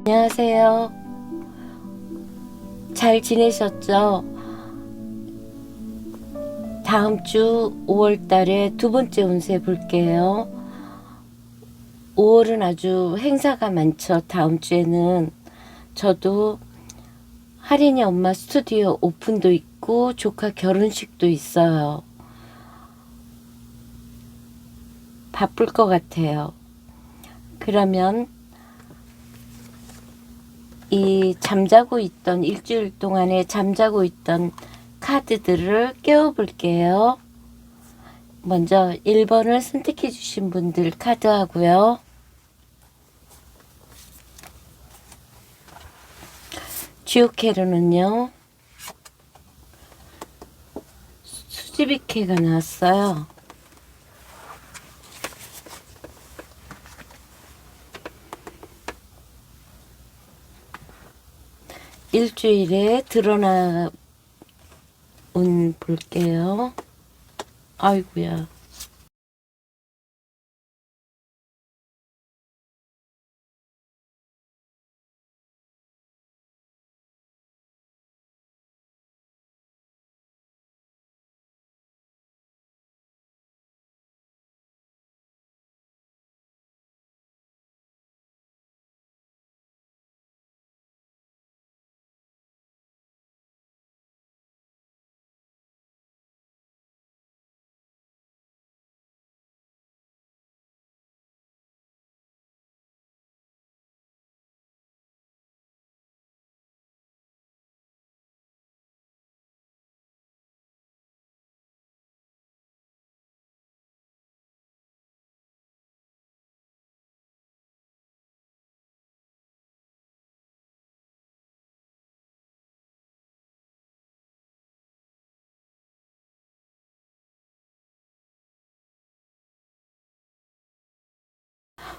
안녕하세요. 잘 지내셨죠? 다음 주 5월 달에 두 번째 운세 볼게요. 5월은 아주 행사가 많죠. 다음 주에는 저도 할인이 엄마 스튜디오 오픈도 있고 조카 결혼식도 있어요. 바쁠 것 같아요. 그러면 이 잠자고 있던 일주일 동안에 잠자고 있던 카드들을 깨워 볼게요. 먼저 1번을 선택해 주신 분들 카드 하고요. 쥐오케르는요, 수지비케가 나왔어요. 일주일에 드러나 운 볼게요. 아이고야.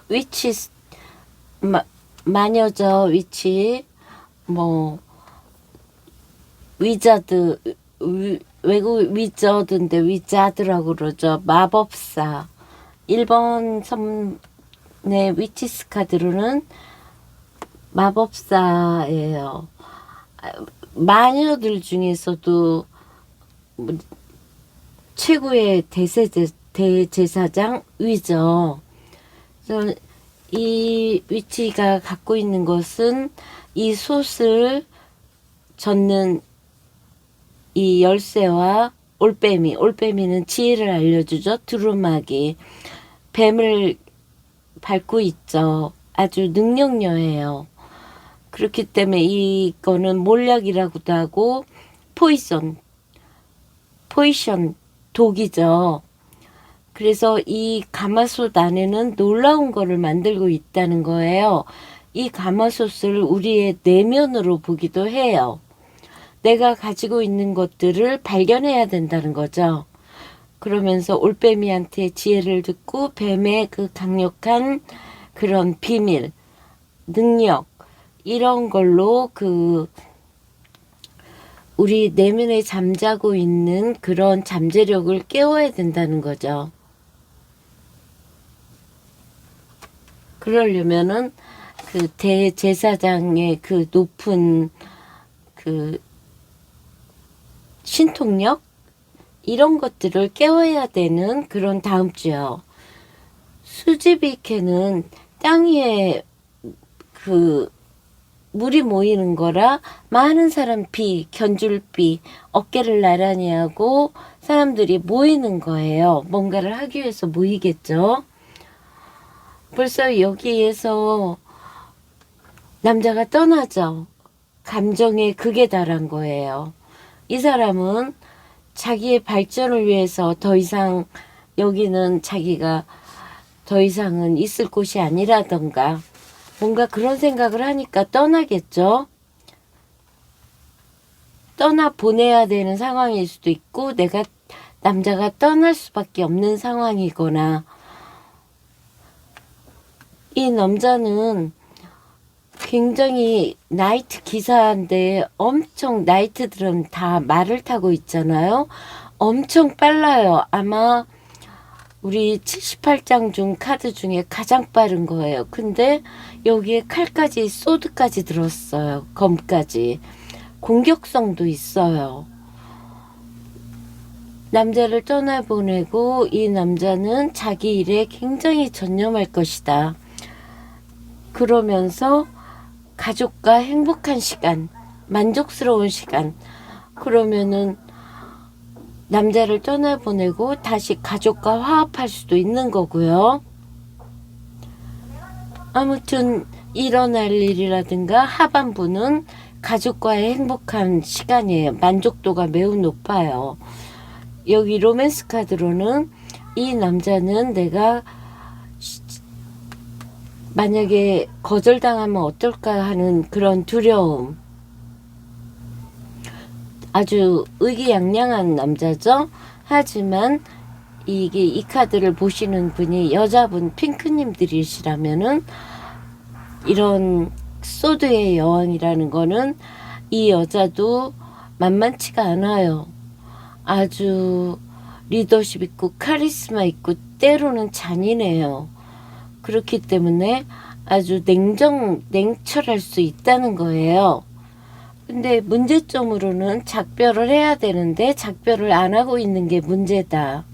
위치 마녀죠. 위치 뭐 위자드, 외국 위저드인데 위자드라고 그러죠. 마법사. 1번 선의 위치스 카드로는 마법사예요. 마녀들 중에서도 최고의 대제사장 위죠. 그래서 이 위치가 갖고 있는 것은 이 솥을 젓는 이 열쇠와 올빼미는 지혜를 알려주죠. 두루마기. 뱀을 밟고 있죠. 아주 능력녀예요. 그렇기 때문에 이거는 몰약이라고도 하고 포이션, 독이죠. 그래서 이 가마솥 안에는 놀라운 거를 만들고 있다는 거예요. 이 가마솥을 우리의 내면으로 보기도 해요. 내가 가지고 있는 것들을 발견해야 된다는 거죠. 그러면서 올빼미한테 지혜를 듣고 뱀의 그 강력한 그런 비밀, 능력 이런 걸로 그 우리 내면에 잠자고 있는 그런 잠재력을 깨워야 된다는 거죠. 그러려면은 그 대제사장의 그 높은 그 신통력 이런 것들을 깨워야 되는 그런 다음 주요. 수지비케는 땅 위에 그 물이 모이는 거라 많은 사람 견줄비, 어깨를 나란히 하고 사람들이 모이는 거예요. 뭔가를 하기 위해서 모이겠죠. 벌써 여기에서 남자가 떠나죠. 감정의 극에 달한 거예요. 이 사람은 자기의 발전을 위해서 더 이상 여기는 자기가 더 이상은 있을 곳이 아니라던가 뭔가 그런 생각을 하니까 떠나겠죠. 떠나 보내야 되는 상황일 수도 있고 남자가 떠날 수밖에 없는 상황이거나 이 남자는 굉장히 나이트 기사인데 엄청 나이트들은 다 말을 타고 있잖아요. 엄청 빨라요. 아마 우리 78장 중 카드 중에 가장 빠른 거예요. 근데 여기에 칼까지 소드까지 들었어요. 검까지. 공격성도 있어요. 남자를 떠나보내고 이 남자는 자기 일에 굉장히 전념할 것이다. 그러면서 가족과 행복한 시간, 만족스러운 시간, 그러면은 남자를 떠나보내고 다시 가족과 화합할 수도 있는 거고요. 아무튼 일어날 일이라든가 하반부는 가족과의 행복한 시간이에요. 만족도가 매우 높아요. 여기 로맨스 카드로는 이 남자는 내가 만약에 거절당하면 어떨까 하는 그런 두려움. 아주 의기양양한 남자죠. 하지만 이게 이 카드를 보시는 분이 여자분 핑크님들이시라면은 이런 소드의 여왕이라는 거는 이 여자도 만만치가 않아요. 아주 리더십 있고 카리스마 있고 때로는 잔인해요. 그렇기 때문에 아주 냉철할 수 있다는 거예요. 근데 문제점으로는 작별을 해야 되는데 작별을 안 하고 있는 게 문제다.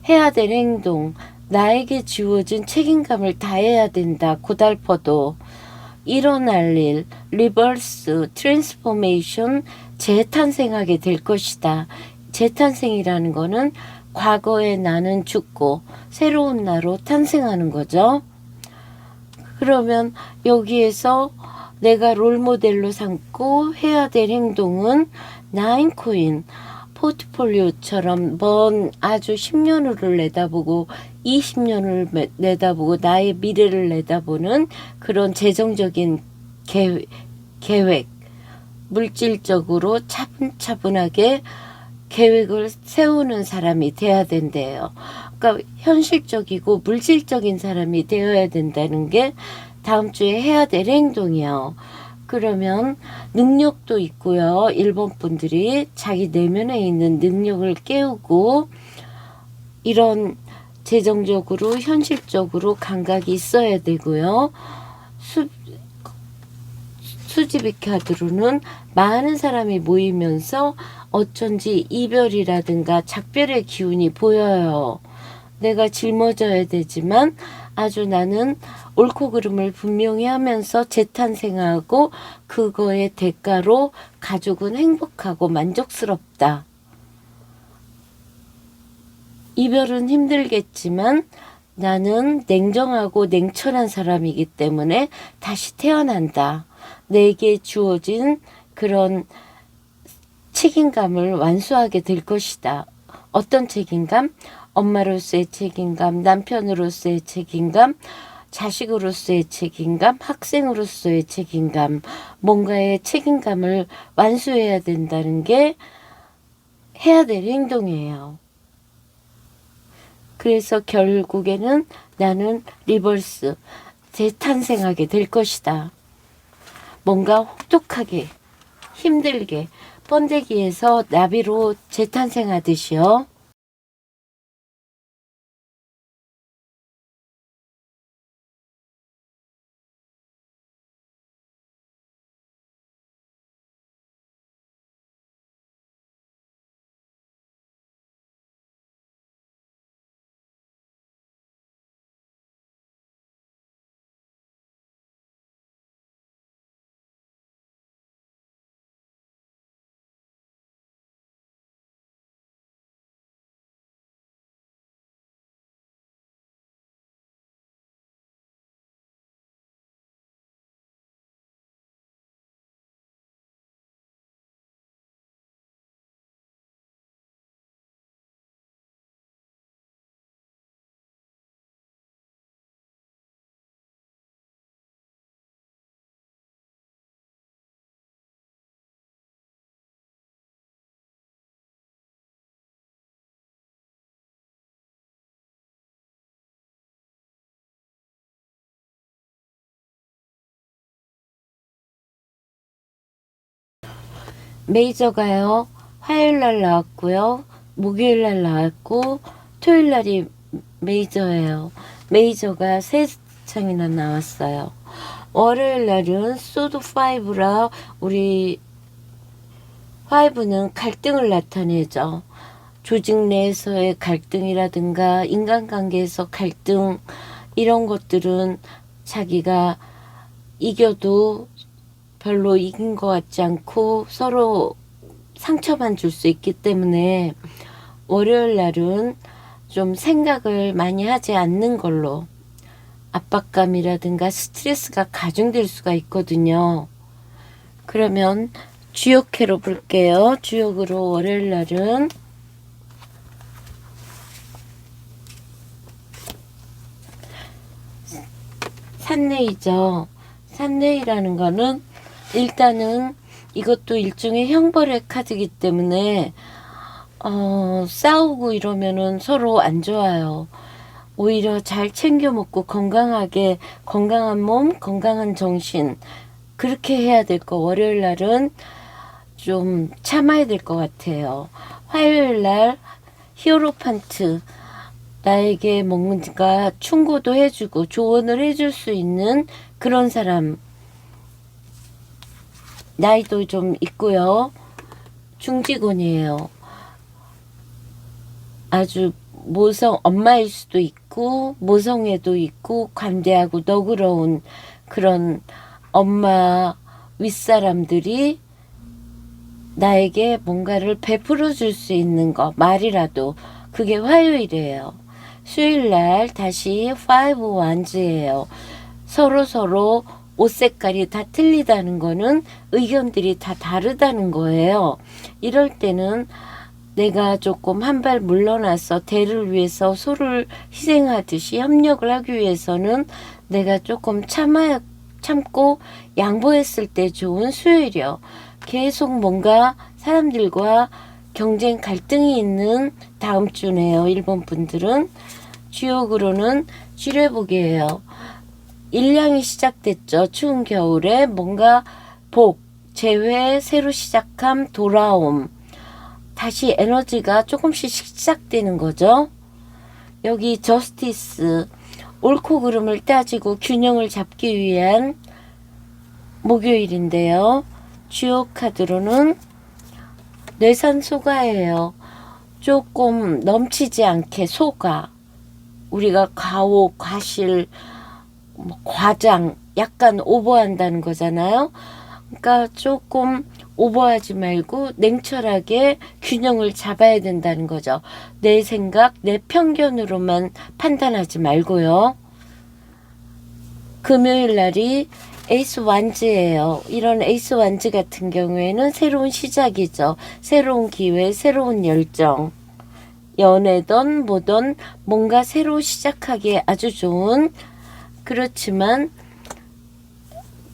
해야 될 행동, 나에게 주어진 책임감을 다해야 된다. 고달퍼도. 일어날 일, 리버스, 트랜스포메이션, 재탄생하게 될 것이다. 재탄생이라는 거는 과거의 나는 죽고 새로운 나로 탄생하는 거죠. 그러면 여기에서 내가 롤모델로 삼고 해야 될 행동은 나인코인, 포트폴리오처럼 먼 아주 10년을 내다보고 20년을 내다보고 나의 미래를 내다보는 그런 재정적인 계획, 물질적으로 차분차분하게 계획을 세우는 사람이 돼야 된대요. 그러니까 현실적이고 물질적인 사람이 되어야 된다는 게 다음 주에 해야 될 행동이요. 그러면 능력도 있고요. 일본 분들이 자기 내면에 있는 능력을 깨우고 이런 재정적으로 현실적으로 감각이 있어야 되고요. 수지비 카드로는 많은 사람이 모이면서 어쩐지 이별이라든가 작별의 기운이 보여요. 내가 짊어져야 되지만 아주 나는 옳고 그름을 분명히 하면서 재탄생하고 그거의 대가로 가족은 행복하고 만족스럽다. 이별은 힘들겠지만 나는 냉정하고 냉철한 사람이기 때문에 다시 태어난다. 내게 주어진 그런 책임감을 완수하게 될 것이다. 어떤 책임감? 엄마로서의 책임감, 남편으로서의 책임감, 자식으로서의 책임감, 학생으로서의 책임감, 뭔가의 책임감을 완수해야 된다는 게 해야 될 행동이에요. 그래서 결국에는 나는 리버스, 재탄생하게 될 것이다. 뭔가 혹독하게, 힘들게, 번데기에서 나비로 재탄생하듯이요. 메이저가요. 화요일 날 나왔고요. 목요일 날 나왔고 토요일 날이 메이저예요. 메이저가 세 장이나 나왔어요. 월요일 날은 소드 5라 우리 5는 갈등을 나타내죠. 조직 내에서의 갈등이라든가 인간관계에서 갈등 이런 것들은 자기가 이겨도 별로 이긴 것 같지 않고 서로 상처만 줄 수 있기 때문에 월요일 날은 좀 생각을 많이 하지 않는 걸로 압박감이라든가 스트레스가 가중될 수가 있거든요. 그러면 주역회로 볼게요. 주역으로 월요일 날은 산내이죠. 산내이라는 거는 일단은 이것도 일종의 형벌의 카드이기 때문에 싸우고 이러면은 서로 안 좋아요. 오히려 잘 챙겨 먹고 건강하게 건강한 몸, 건강한 정신 그렇게 해야 될 거. 월요일 날은 좀 참아야 될 것 같아요. 화요일 날 히어로판트 나에게 뭔가 충고도 해주고 조언을 해줄 수 있는 그런 사람 나이도 좀 있고요. 중직원이에요. 아주 모성 엄마일 수도 있고 모성애도 있고 관대하고 너그러운 그런 엄마 윗사람들이 나에게 뭔가를 베풀어 줄 수 있는 거 말이라도 그게 화요일이에요. 수요일날 다시 5 완즈예요. 서로 옷 색깔이 다 틀리다는 거는 의견들이 다 다르다는 거예요. 이럴 때는 내가 조금 한 발 물러나서 대를 위해서 소를 희생하듯이 협력을 하기 위해서는 내가 조금 참고 양보했을 때 좋은 수요일이요. 계속 뭔가 사람들과 경쟁 갈등이 있는 다음 주네요. 일본 분들은 주역으로는 쥐레복이에요. 일량이 시작됐죠. 추운 겨울에 뭔가 복, 재회, 새로 시작함, 돌아옴. 다시 에너지가 조금씩 시작되는 거죠. 여기 저스티스, 옳고 그름을 따지고 균형을 잡기 위한 목요일인데요. 주요 카드로는 뇌산소가예요. 조금 넘치지 않게 소가. 우리가 과오, 과실, 과장, 약간 오버한다는 거잖아요. 그러니까 조금 오버하지 말고 냉철하게 균형을 잡아야 된다는 거죠. 내 생각, 내 편견으로만 판단하지 말고요. 금요일 날이 에이스 완즈예요. 이런 에이스 완즈 같은 경우에는 새로운 시작이죠. 새로운 기회, 새로운 열정. 연애든 뭐든 뭔가 새로 시작하기에 아주 좋은 그렇지만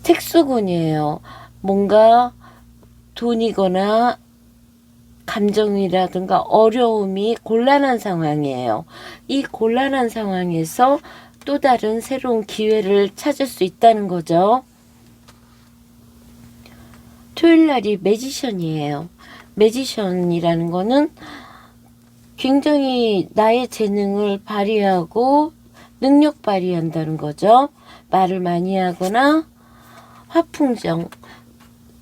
특수군이에요. 뭔가 돈이거나 감정이라든가 어려움이 곤란한 상황이에요. 이 곤란한 상황에서 또 다른 새로운 기회를 찾을 수 있다는 거죠. 토요일 날이 매지션이에요. 매지션이라는 거는 굉장히 나의 재능을 발휘하고 능력 발휘한다는 거죠. 말을 많이 하거나 화풍정,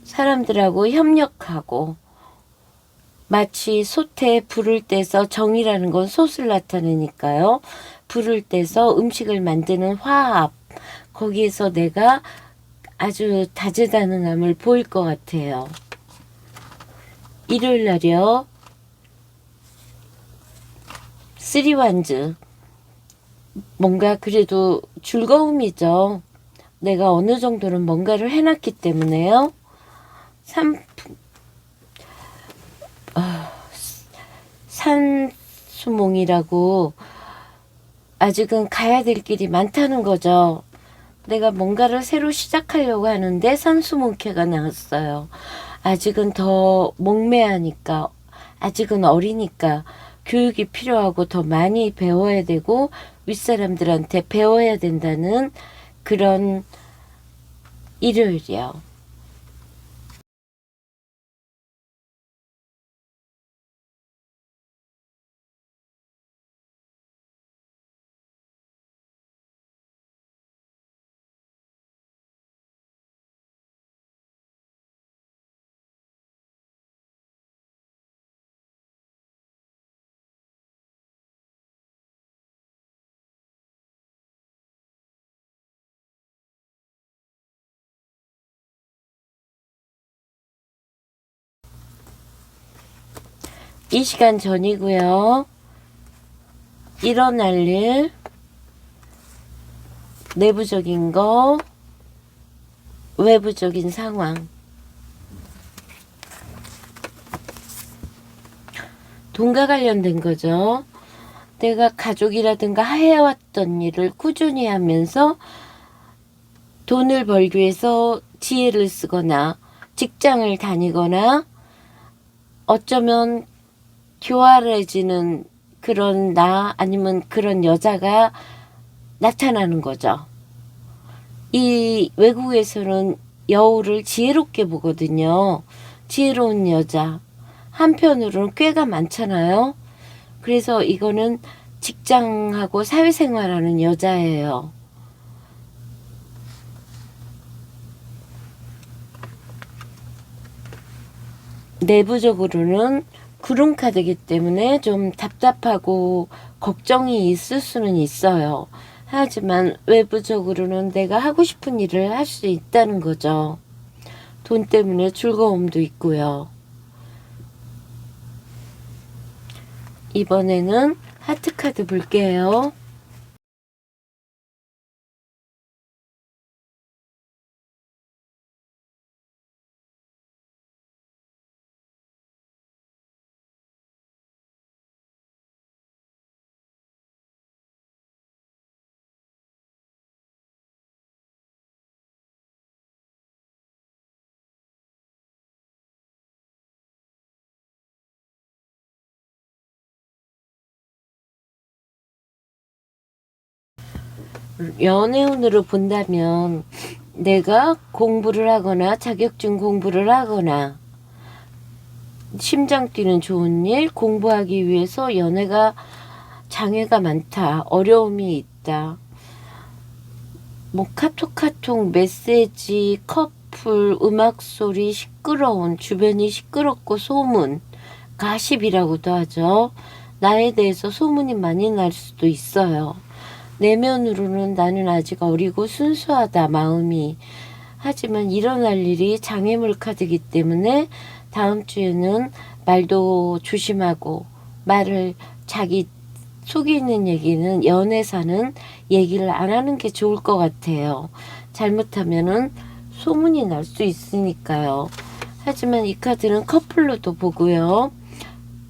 사람들하고 협력하고 마치 솥에 불을 떼서 정이라는 건 솥을 나타내니까요. 불을 떼서 음식을 만드는 화합, 거기에서 내가 아주 다재다능함을 보일 것 같아요. 일요일 날이요. 쓰리완즈, 뭔가 그래도 즐거움이죠. 내가 어느 정도는 뭔가를 해놨기 때문에요. 산수몽이라고 아직은 가야 될 길이 많다는 거죠. 내가 뭔가를 새로 시작하려고 하는데 산수몽캐가 나왔어요. 아직은 더 목매하니까, 아직은 어리니까 교육이 필요하고 더 많이 배워야 되고 윗사람들한테 배워야 된다는 그런 일요일이요. 이 시간 전이고요. 일어날 일, 내부적인 거, 외부적인 상황. 돈과 관련된 거죠. 내가 가족이라든가 해왔던 일을 꾸준히 하면서 돈을 벌기 위해서 지혜를 쓰거나 직장을 다니거나 어쩌면 교활해지는 그런 나 아니면 그런 여자가 나타나는 거죠. 이 외국에서는 여우를 지혜롭게 보거든요. 지혜로운 여자. 한편으로는 꾀가 많잖아요. 그래서 이거는 직장하고 사회생활하는 여자예요. 내부적으로는 구름카드이기 때문에 좀 답답하고 걱정이 있을 수는 있어요. 하지만 외부적으로는 내가 하고 싶은 일을 할 수 있다는 거죠. 돈 때문에 즐거움도 있고요. 이번에는 하트카드 볼게요. 연애운으로 본다면 내가 공부를 하거나 자격증 공부를 하거나 심장 뛰는 좋은 일 공부하기 위해서 연애가 장애가 많다. 어려움이 있다. 뭐 카톡 메시지 커플 음악 소리 시끄러운 주변이 시끄럽고 소문 가십이라고도 하죠. 나에 대해서 소문이 많이 날 수도 있어요. 내면으로는 나는 아직 어리고 순수하다 마음이. 하지만 일어날 일이 장애물 카드이기 때문에 다음 주에는 말도 조심하고 말을 자기 속에 있는 얘기는 연애사는 얘기를 안 하는 게 좋을 것 같아요. 잘못하면은 소문이 날 수 있으니까요. 하지만 이 카드는 커플로도 보고요.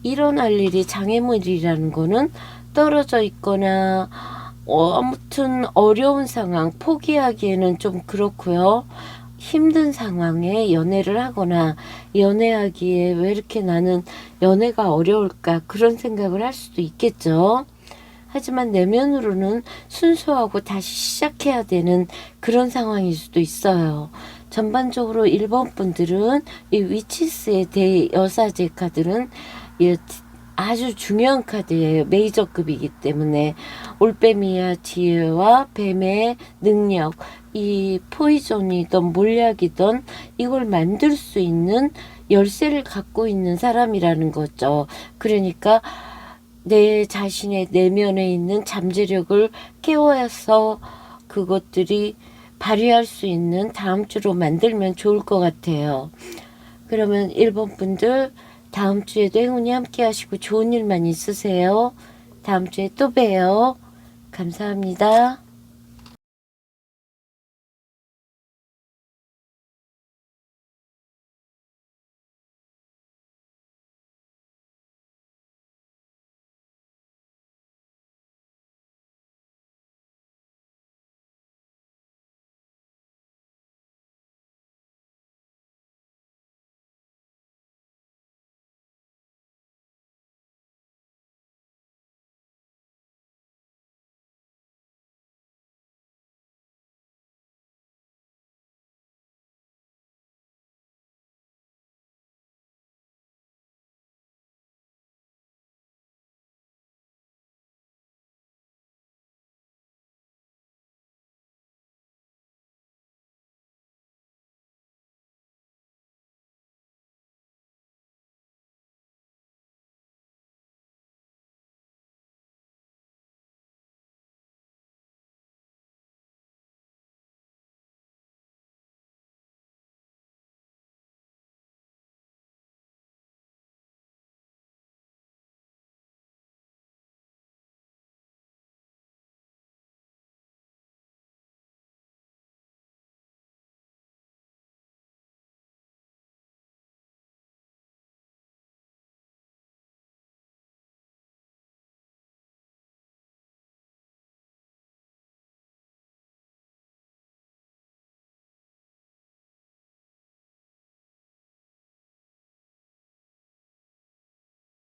일어날 일이 장애물이라는 거는 떨어져 있거나 아무튼 어려운 상황 포기하기에는 좀 그렇고요. 힘든 상황에 연애를 하거나 연애하기에 왜 이렇게 나는 연애가 어려울까 그런 생각을 할 수도 있겠죠. 하지만 내면으로는 순수하고 다시 시작해야 되는 그런 상황일 수도 있어요. 전반적으로 1번 분들은 이 위치스의 대여사제 카드는 아주 중요한 카드예요. 메이저급이기 때문에 올빼미와 지혜와 뱀의 능력, 이 포이전이든 몰약이든 이걸 만들 수 있는 열쇠를 갖고 있는 사람이라는 거죠. 그러니까 내 자신의 내면에 있는 잠재력을 깨워서 그것들이 발휘할 수 있는 다음 주로 만들면 좋을 것 같아요. 그러면 1번 분들 다음 주에도 행운이 함께 하시고 좋은 일만 있으세요. 다음 주에 또 봬요. 감사합니다.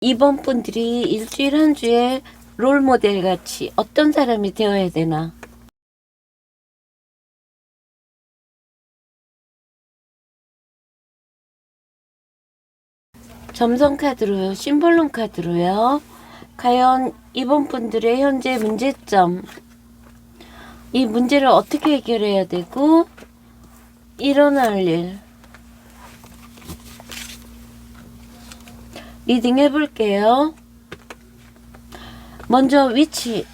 이번 분들이 일주일 한 주에 롤모델 같이 어떤 사람이 되어야 되나? 점성 카드로요, 심볼론 카드로요. 과연 이번 분들의 현재 문제점, 이 문제를 어떻게 해결해야 되고 일어날 일, 리딩 해볼게요. 먼저 위치,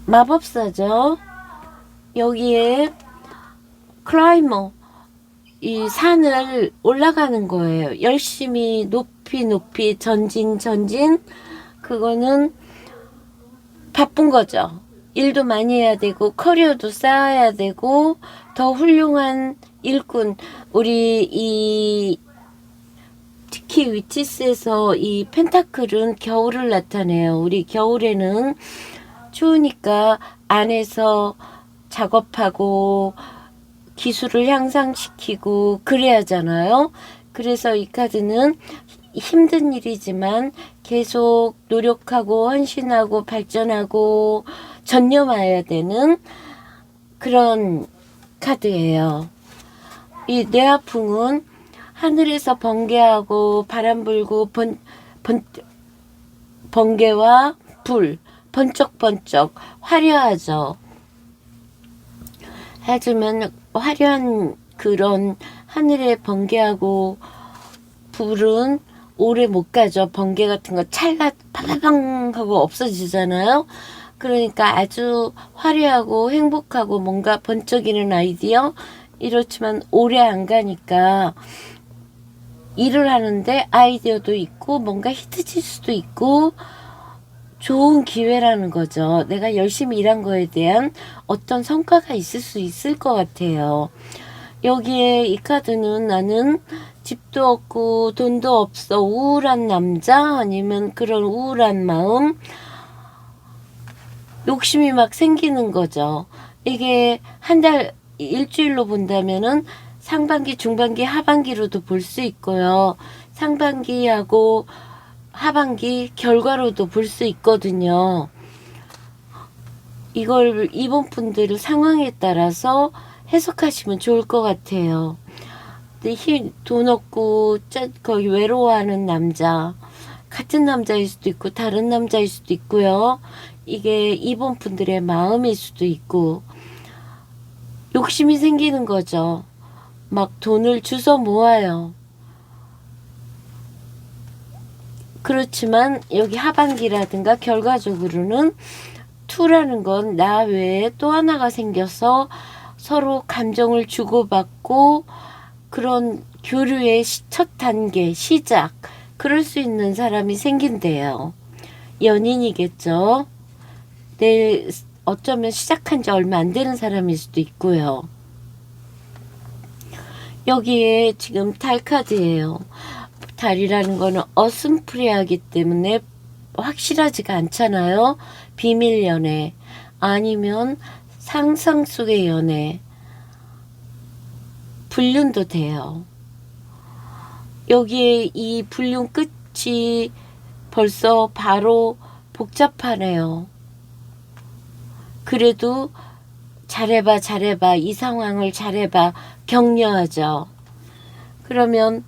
마법사죠. 여기에 클라이머, 이 산을 올라가는 거예요. 열심히 높이 전진. 그거는 바쁜 거죠. 일도 많이 해야 되고 커리어도 쌓아야 되고 더 훌륭한 일꾼. 우리 특히 위치스에서 이 펜타클은 겨울을 나타내요. 우리 겨울에는 추우니까 안에서 작업하고 기술을 향상시키고 그래야 하잖아요. 그래서 이 카드는 힘든 일이지만 계속 노력하고 헌신하고 발전하고 전념해야 되는 그런 카드예요. 이 뇌아풍은 하늘에서 번개하고 바람 불고 번개와 불 번쩍번쩍 화려하죠. 하지만 화려한 그런 하늘에 번개하고 불은 오래 못 가죠. 번개 같은 거 찰나 파파방 하고 없어지잖아요. 그러니까 아주 화려하고 행복하고 뭔가 번쩍이는 아이디어, 이렇지만 오래 안 가니까 일을 하는데 아이디어도 있고 뭔가 히트칠 수도 있고 좋은 기회라는 거죠. 내가 열심히 일한 거에 대한 어떤 성과가 있을 수 있을 것 같아요. 여기에 이 카드는 나는 집도 없고 돈도 없어 우울한 남자, 아니면 그런 우울한 마음, 욕심이 막 생기는 거죠. 이게 한 달, 일주일로 본다면은 상반기, 중반기, 하반기로도 볼 수 있고요. 상반기하고 하반기 결과로도 볼 수 있거든요. 이걸 이번 분들 상황에 따라서 해석하시면 좋을 것 같아요. 돈 없고 거의 외로워하는 남자, 같은 남자일 수도 있고 다른 남자일 수도 있고요. 이게 이번 분들의 마음일 수도 있고 욕심이 생기는 거죠. 막 돈을 주워 모아요. 그렇지만 여기 하반기라든가 결과적으로는 2라는 건 나 외에 또 하나가 생겨서 서로 감정을 주고받고 그런 교류의 첫 단계, 시작, 그럴 수 있는 사람이 생긴대요. 연인이겠죠. 어쩌면 시작한 지 얼마 안 되는 사람일 수도 있고요. 여기에 지금 달 카드예요. 달이라는 거는 어슴푸레하기 때문에 확실하지가 않잖아요. 비밀 연애 아니면 상상 속의 연애, 불륜도 돼요. 여기에 이 불륜 끝이 벌써 바로 복잡하네요. 그래도 잘해봐 이 상황을 잘해봐 격려하죠. 그러면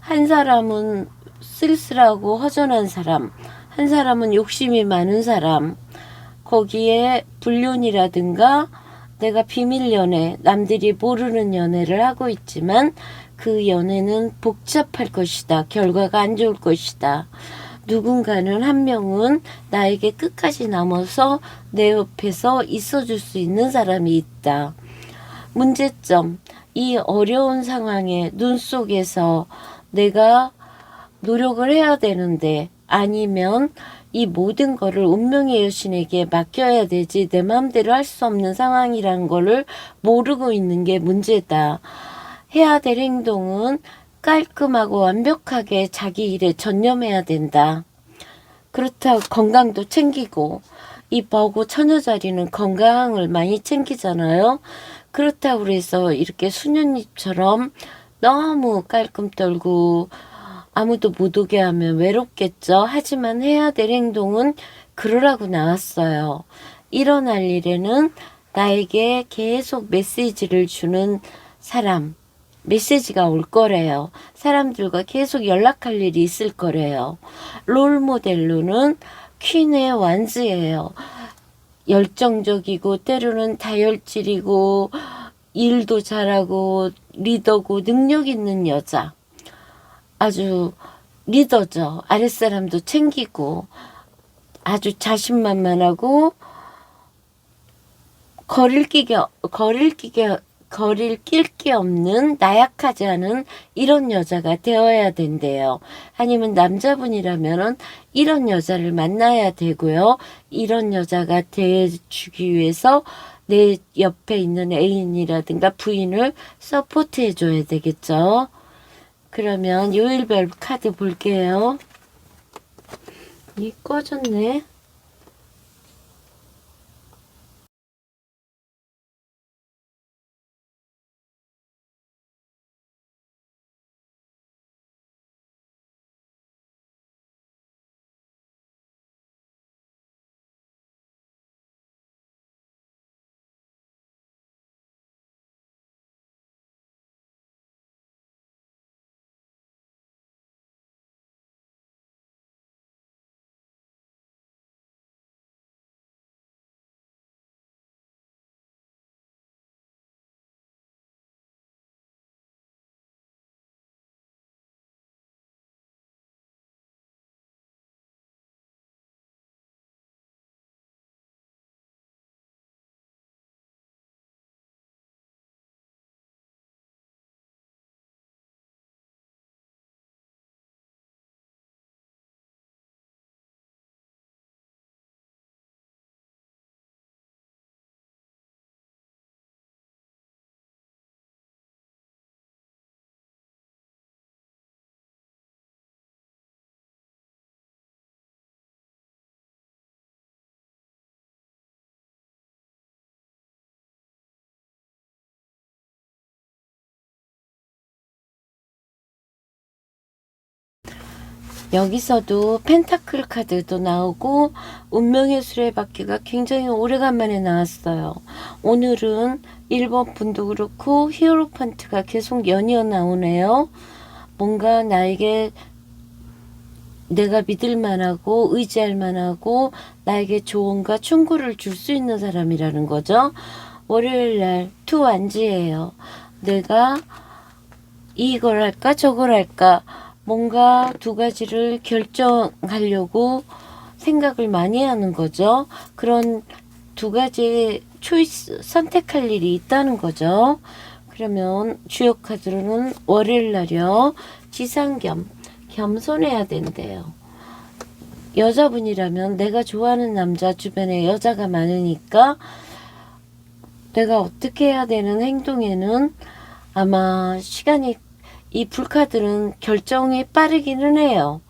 한 사람은 쓸쓸하고 허전한 사람, 한 사람은 욕심이 많은 사람, 거기에 불륜이라든가 내가 비밀 연애, 남들이 모르는 연애를 하고 있지만 그 연애는 복잡할 것이다. 결과가 안 좋을 것이다. 누군가는 한 명은 나에게 끝까지 남아서 내 옆에서 있어줄 수 있는 사람이 있다. 문제점, 이 어려운 상황에 눈 속에서 내가 노력을 해야 되는데, 아니면 이 모든 거를 운명의 여신에게 맡겨야 되지 내 마음대로 할 수 없는 상황이란 거를 모르고 있는 게 문제다. 해야 될 행동은 깔끔하고 완벽하게 자기 일에 전념해야 된다. 그렇다고 건강도 챙기고, 이 버고 처녀자리는 건강을 많이 챙기잖아요. 그렇다고 해서 이렇게 수녀님처럼 너무 깔끔 떨고 아무도 못 오게 하면 외롭겠죠. 하지만 해야 될 행동은 그러라고 나왔어요. 일어날 일에는 나에게 계속 메시지를 주는 사람, 메시지가 올 거래요. 사람들과 계속 연락할 일이 있을 거래요. 롤 모델로는 퀸의 완즈예요. 열정적이고 때로는 다혈질이고 일도 잘하고 리더고 능력 있는 여자. 아주 리더죠. 아랫사람도 챙기고 아주 자신만만하고 거릴 낄 게 없는 나약하지 않은 이런 여자가 되어야 된대요. 아니면 남자분이라면은 이런 여자를 만나야 되고요. 이런 여자가 돼주기 위해서 내 옆에 있는 애인이라든가 부인을 서포트해 줘야 되겠죠. 그러면 요일별 카드 볼게요. 이 꺼졌네. 여기서도 펜타클 카드도 나오고 운명의 수레바퀴가 굉장히 오래간만에 나왔어요. 오늘은 1번 분도 그렇고 히어로판트가 계속 연이어 나오네요. 뭔가 나에게 내가 믿을 만하고 의지할 만하고 나에게 조언과 충고를 줄 수 있는 사람이라는 거죠. 월요일날 투완지예요. 내가 이걸 할까 저걸 할까 뭔가 두 가지를 결정하려고 생각을 많이 하는 거죠. 그런 두 가지 초이스, 선택할 일이 있다는 거죠. 그러면 주요 카드로는 월요일 날이요. 지상겸, 겸손해야 된대요. 여자분이라면 내가 좋아하는 남자 주변에 여자가 많으니까 내가 어떻게 해야 되는 행동에는 아마 시간이 이 불카드는 결정이 빠르기는 해요.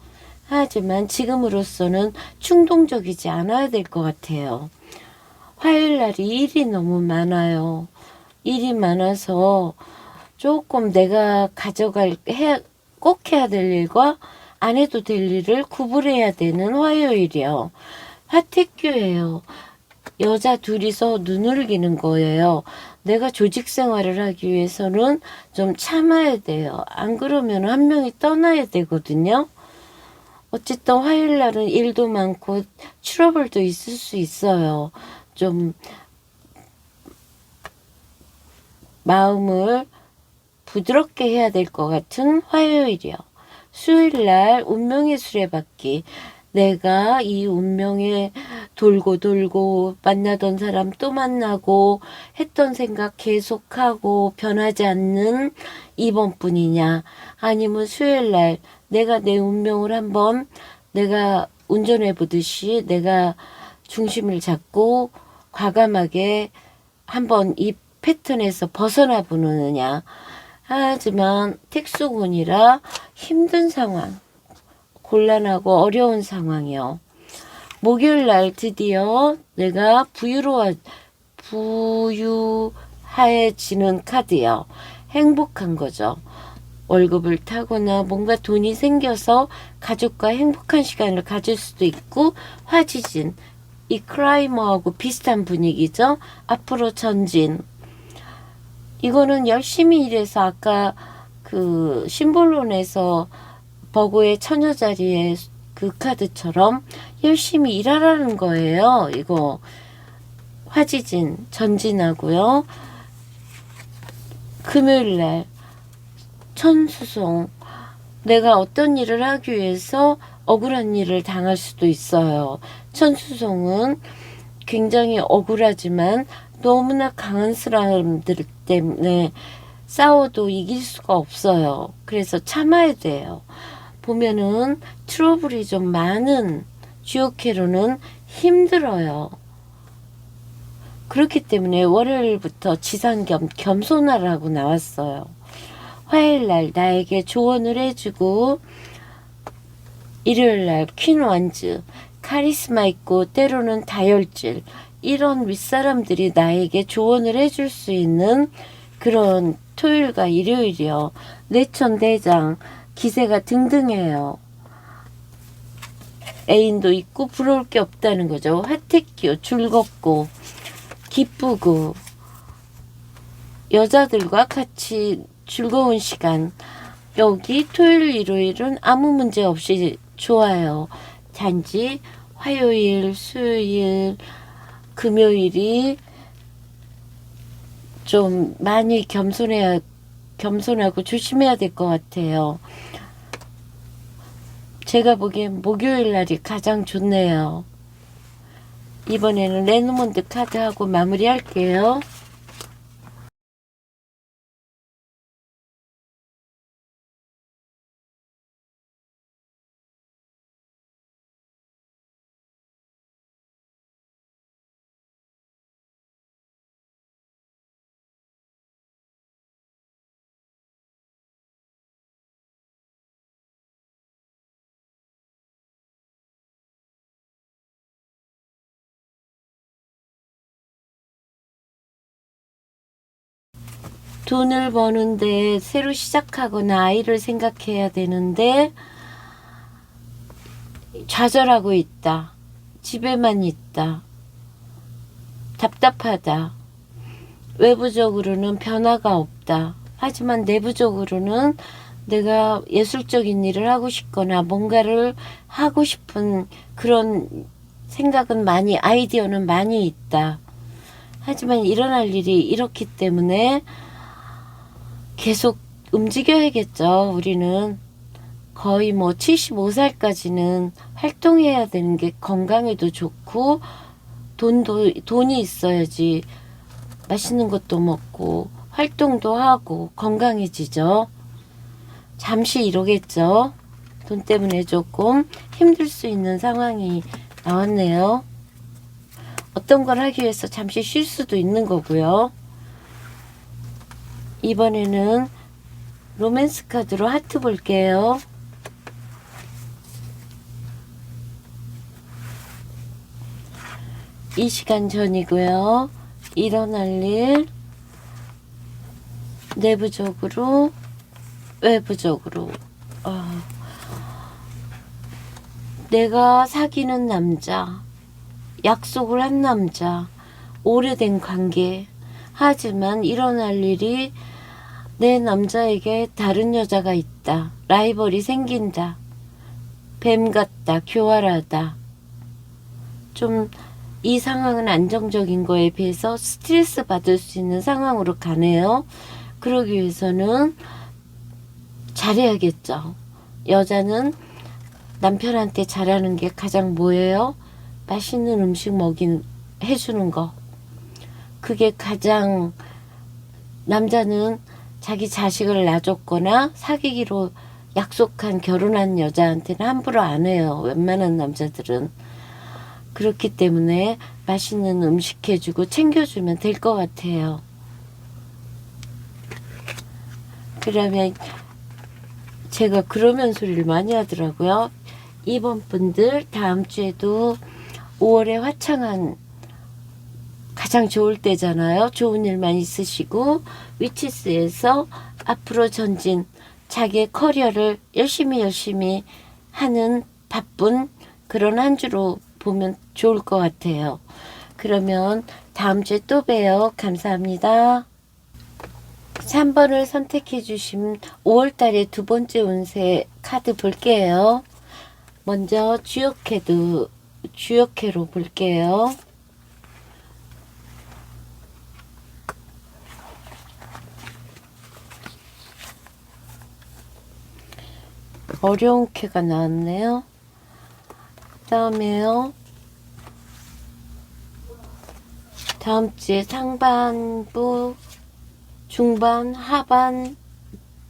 하지만 지금으로서는 충동적이지 않아야 될 것 같아요. 화요일 날이 일이 너무 많아요. 일이 많아서 조금 내가 꼭 해야 될 일과 안 해도 될 일을 구분해야 되는 화요일이요. 화택교예요. 여자 둘이서 눈을기는 거예요. 내가 조직 생활을 하기 위해서는 좀 참아야 돼요. 안 그러면 한 명이 떠나야 되거든요. 어쨌든 화요일 날은 일도 많고 트러블도 있을 수 있어요. 좀 마음을 부드럽게 해야 될 것 같은 화요일이요. 수요일 날 운명의 수레바퀴. 내가 이 운명에 돌고 돌고 만나던 사람 또 만나고 했던 생각 계속하고 변하지 않는 이번뿐이냐, 아니면 수요일 날 내가 내 운명을 한번 내가 운전해 보듯이 내가 중심을 잡고 과감하게 한번 이 패턴에서 벗어나 보느냐. 하지만 특수군이라 힘든 상황, 곤란하고 어려운 상황이요. 목요일 날 드디어 내가 부유해지는 카드요. 행복한 거죠. 월급을 타거나 뭔가 돈이 생겨서 가족과 행복한 시간을 가질 수도 있고, 화지진, 이 클라이머하고 비슷한 분위기죠. 앞으로 전진. 이거는 열심히 일해서 아까 그 심볼론에서 버고의 처녀자리에 그 카드처럼 열심히 일하라는 거예요. 이거 화지진 전진하고요. 금요일날 천수송, 내가 어떤 일을 하기 위해서 억울한 일을 당할 수도 있어요. 천수송은 굉장히 억울하지만 너무나 강한 사람들 때문에 싸워도 이길 수가 없어요. 그래서 참아야 돼요. 보면은 트러블이 좀 많은 주요캐로는 힘들어요. 그렇기 때문에 월요일부터 지상겸 겸손하라고 나왔어요. 화요일날 나에게 조언을 해주고, 일요일날 퀸 원즈, 카리스마 있고 때로는 다혈질, 이런 윗사람들이 나에게 조언을 해줄 수 있는 그런 토요일과 일요일이요. 내천대장, 기세가 등등해요. 애인도 있고 부러울 게 없다는 거죠. 화택기요. 즐겁고 기쁘고 여자들과 같이 즐거운 시간. 여기 토요일 일요일은 아무 문제 없이 좋아요. 단지 화요일 수요일 금요일이 좀 많이 겸손하고 조심해야 될 것 같아요. 제가 보기엔 목요일 날이 가장 좋네요. 이번에는 레노몬드 카드하고 마무리할게요. 돈을 버는데 새로 시작하거나 아이를 생각해야 되는데 좌절하고 있다. 집에만 있다. 답답하다. 외부적으로는 변화가 없다. 하지만 내부적으로는 내가 예술적인 일을 하고 싶거나 뭔가를 하고 싶은 그런 생각은 많이, 아이디어는 많이 있다. 하지만 일어날 일이 이렇기 때문에 계속 움직여야겠죠. 우리는 거의 뭐 75살까지는 활동해야 되는 게 건강에도 좋고, 돈이 있어야지 맛있는 것도 먹고 활동도 하고 건강해지죠. 잠시 이러겠죠. 돈 때문에 조금 힘들 수 있는 상황이 나왔네요. 어떤 걸 하기 위해서 잠시 쉴 수도 있는 거고요. 이번에는 로맨스 카드로 하트 볼게요. 이 시간 전이고요. 일어날 일, 내부적으로, 외부적으로. 내가 사귀는 남자, 약속을 한 남자, 오래된 관계. 하지만 일어날 일이 내 남자에게 다른 여자가 있다. 라이벌이 생긴다. 뱀 같다. 교활하다. 좀 이 상황은 안정적인 거에 비해서 스트레스 받을 수 있는 상황으로 가네요. 그러기 위해서는 잘해야겠죠. 여자는 남편한테 잘하는 게 가장 뭐예요? 맛있는 음식 해주는 거. 그게 가장, 남자는 자기 자식을 놔줬거나 사귀기로 약속한 결혼한 여자한테는 함부로 안 해요. 웬만한 남자들은. 그렇기 때문에 맛있는 음식 해주고 챙겨주면 될 것 같아요. 그러면 제가 그러면 소리를 많이 하더라고요. 이번 분들 다음 주에도 5월에 화창한 가장 좋을 때잖아요. 좋은 일만 있으시고, 위치스에서 앞으로 전진, 자기의 커리어를 열심히 하는 바쁜 그런 한 주로 보면 좋을 것 같아요. 그러면 다음 주에 또 봬요. 감사합니다. 3번을 선택해 주신 5월달에 두 번째 운세 카드 볼게요. 먼저 주역회로 볼게요. 어려운 캐가 나왔네요. 그 다음에요. 다음 주에 상반부, 중반,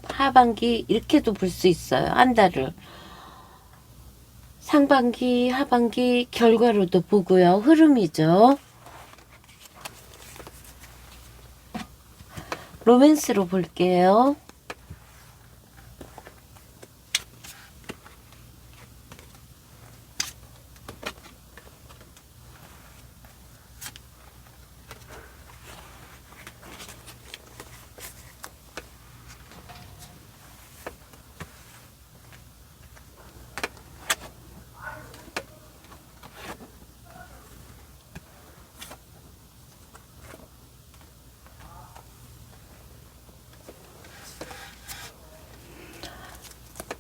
하반기 이렇게도 볼 수 있어요. 한 달을. 상반기, 하반기 결과로도 보고요. 흐름이죠. 로맨스로 볼게요.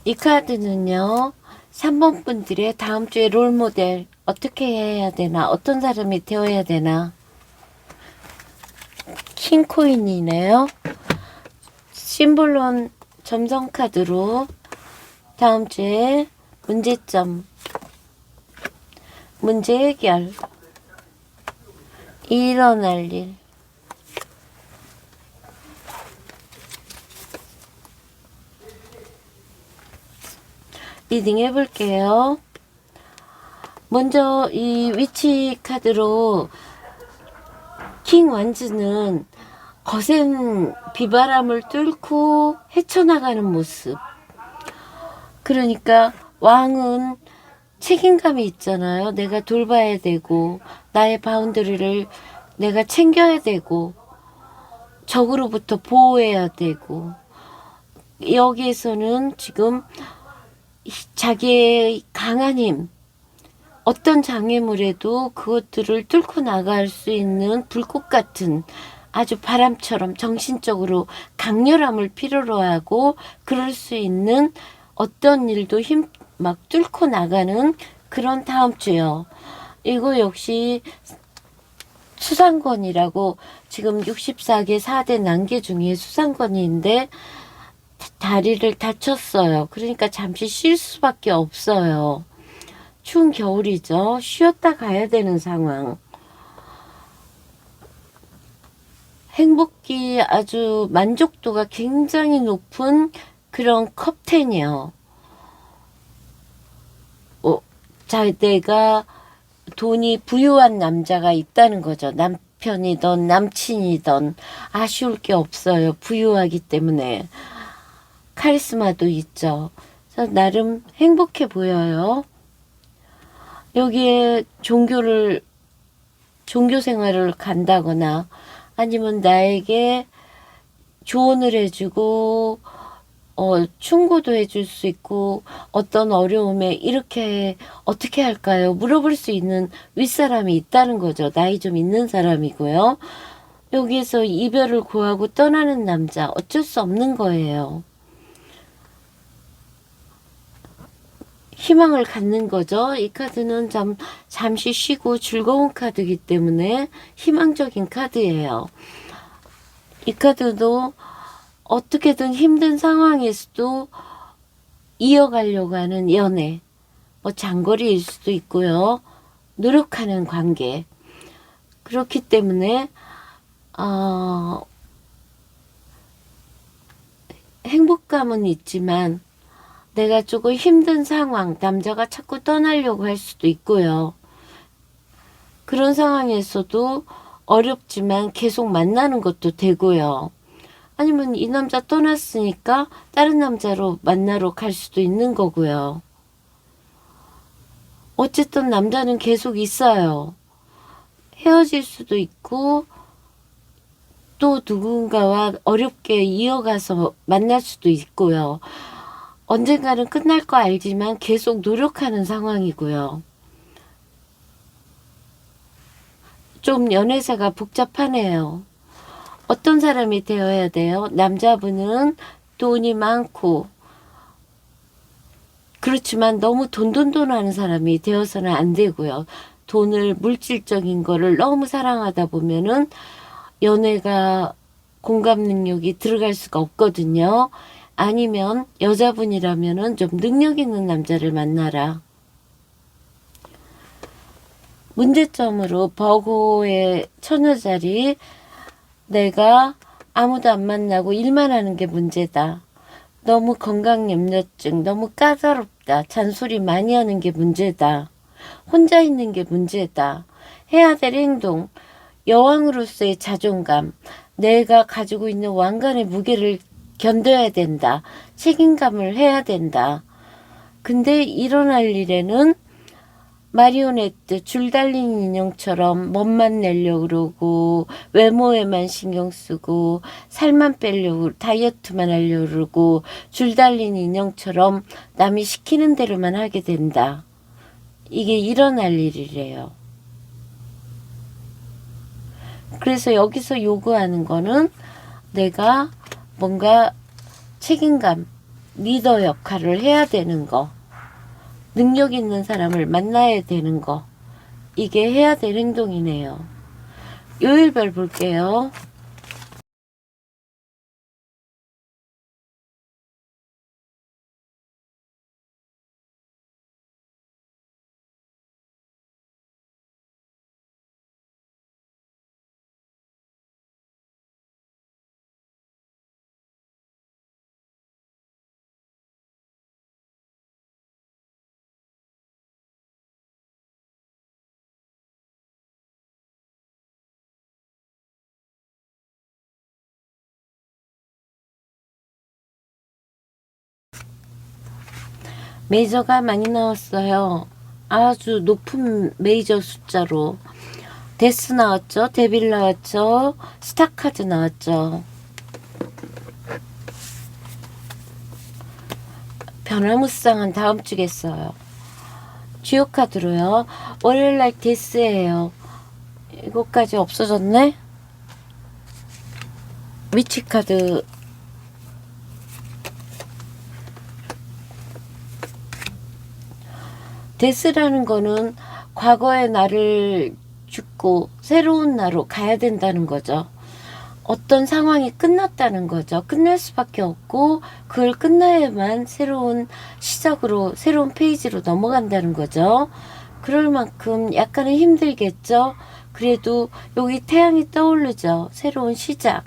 이 카드는요, 3번 분들의 다음 주에 롤모델 어떻게 해야 되나, 어떤 사람이 되어야 되나. 킹코인이네요. 심볼론 점성 카드로 다음 주에 문제점, 문제 해결, 일어날 일, 리딩 해볼게요. 먼저 이 위치 카드로 킹 완즈는 거센 비바람을 뚫고 헤쳐나가는 모습. 그러니까 왕은 책임감이 있잖아요. 내가 돌봐야 되고 나의 바운더리를 내가 챙겨야 되고 적으로부터 보호해야 되고, 여기에서는 지금 자기의 강한 힘, 어떤 장애물에도 그것들을 뚫고 나갈 수 있는 불꽃 같은 아주 바람처럼 정신적으로 강렬함을 필요로 하고, 그럴 수 있는 어떤 일도 막 뚫고 나가는 그런 다음 주요. 이거 역시 수상권이라고, 지금 64개 4대 난개 중에 수상권인데 다리를 다쳤어요. 그러니까 잠시 쉴 수밖에 없어요. 추운 겨울이죠. 쉬었다 가야 되는 상황. 행복이 아주 만족도가 굉장히 높은 그런 컵10이요. 자, 내가 돈이 부유한 남자가 있다는 거죠. 남편이든 남친이든 아쉬울 게 없어요. 부유하기 때문에. 카리스마도 있죠. 그래서 나름 행복해 보여요. 여기에 종교 생활을 간다거나 아니면 나에게 조언을 해주고 충고도 해줄 수 있고, 어떤 어려움에 이렇게 어떻게 할까요? 물어볼 수 있는 윗사람이 있다는 거죠. 나이 좀 있는 사람이고요. 여기에서 이별을 고하고 떠나는 남자, 어쩔 수 없는 거예요. 희망을 갖는 거죠. 이 카드는 잠시 쉬고 즐거운 카드이기 때문에 희망적인 카드예요. 이 카드도 어떻게든 힘든 상황에서도 이어가려고 하는 연애, 뭐 장거리일 수도 있고요. 노력하는 관계. 그렇기 때문에 행복감은 있지만 내가 조금 힘든 상황, 남자가 자꾸 떠나려고 할 수도 있고요. 그런 상황에서도 어렵지만 계속 만나는 것도 되고요. 아니면 이 남자 떠났으니까 다른 남자로 만나러 갈 수도 있는 거고요. 어쨌든 남자는 계속 있어요. 헤어질 수도 있고 또 누군가와 어렵게 이어가서 만날 수도 있고요. 언젠가는 끝날 거 알지만 계속 노력하는 상황이고요. 좀 연애사가 복잡하네요. 어떤 사람이 되어야 돼요? 남자분은 돈이 많고, 그렇지만 너무 돈돈돈 하는 사람이 되어서는 안 되고요. 돈을, 물질적인 거를 너무 사랑하다 보면은 연애가 공감 능력이 들어갈 수가 없거든요. 아니면 여자분이라면은 좀 능력 있는 남자를 만나라. 문제점으로 버거의 처녀자리, 내가 아무도 안 만나고 일만 하는 게 문제다. 너무 건강염려증, 너무 까다롭다. 잔소리 많이 하는 게 문제다. 혼자 있는 게 문제다. 해야 될 행동, 여왕으로서의 자존감, 내가 가지고 있는 왕관의 무게를 견뎌야 된다. 책임감을 해야 된다. 근데 일어날 일에는 마리오네트, 줄 달린 인형처럼 멋만 내려고 그러고, 외모에만 신경 쓰고, 살만 빼려고, 다이어트만 하려고 그러고, 줄 달린 인형처럼 남이 시키는 대로만 하게 된다. 이게 일어날 일이래요. 그래서 여기서 요구하는 거는 내가 뭔가 책임감, 리더 역할을 해야 되는 거, 능력 있는 사람을 만나야 되는 거, 이게 해야 될 행동이네요. 요일별 볼게요. 메이저가 많이 나왔어요. 아주 높은 메이저 숫자로. 데스 나왔죠. 데빌 나왔죠. 스타카드 나왔죠. 변화무쌍은 다음 주겠어요. 주요 카드로요. 월요일날 데스예요. 이거까지 없어졌네. 위치 카드. 데스라는 거는 과거의 나를 죽고 새로운 나로 가야 된다는 거죠. 어떤 상황이 끝났다는 거죠. 끝날 수밖에 없고 그걸 끝나야만 새로운 시작으로, 새로운 페이지로 넘어간다는 거죠. 그럴 만큼 약간은 힘들겠죠. 그래도 여기 태양이 떠오르죠. 새로운 시작.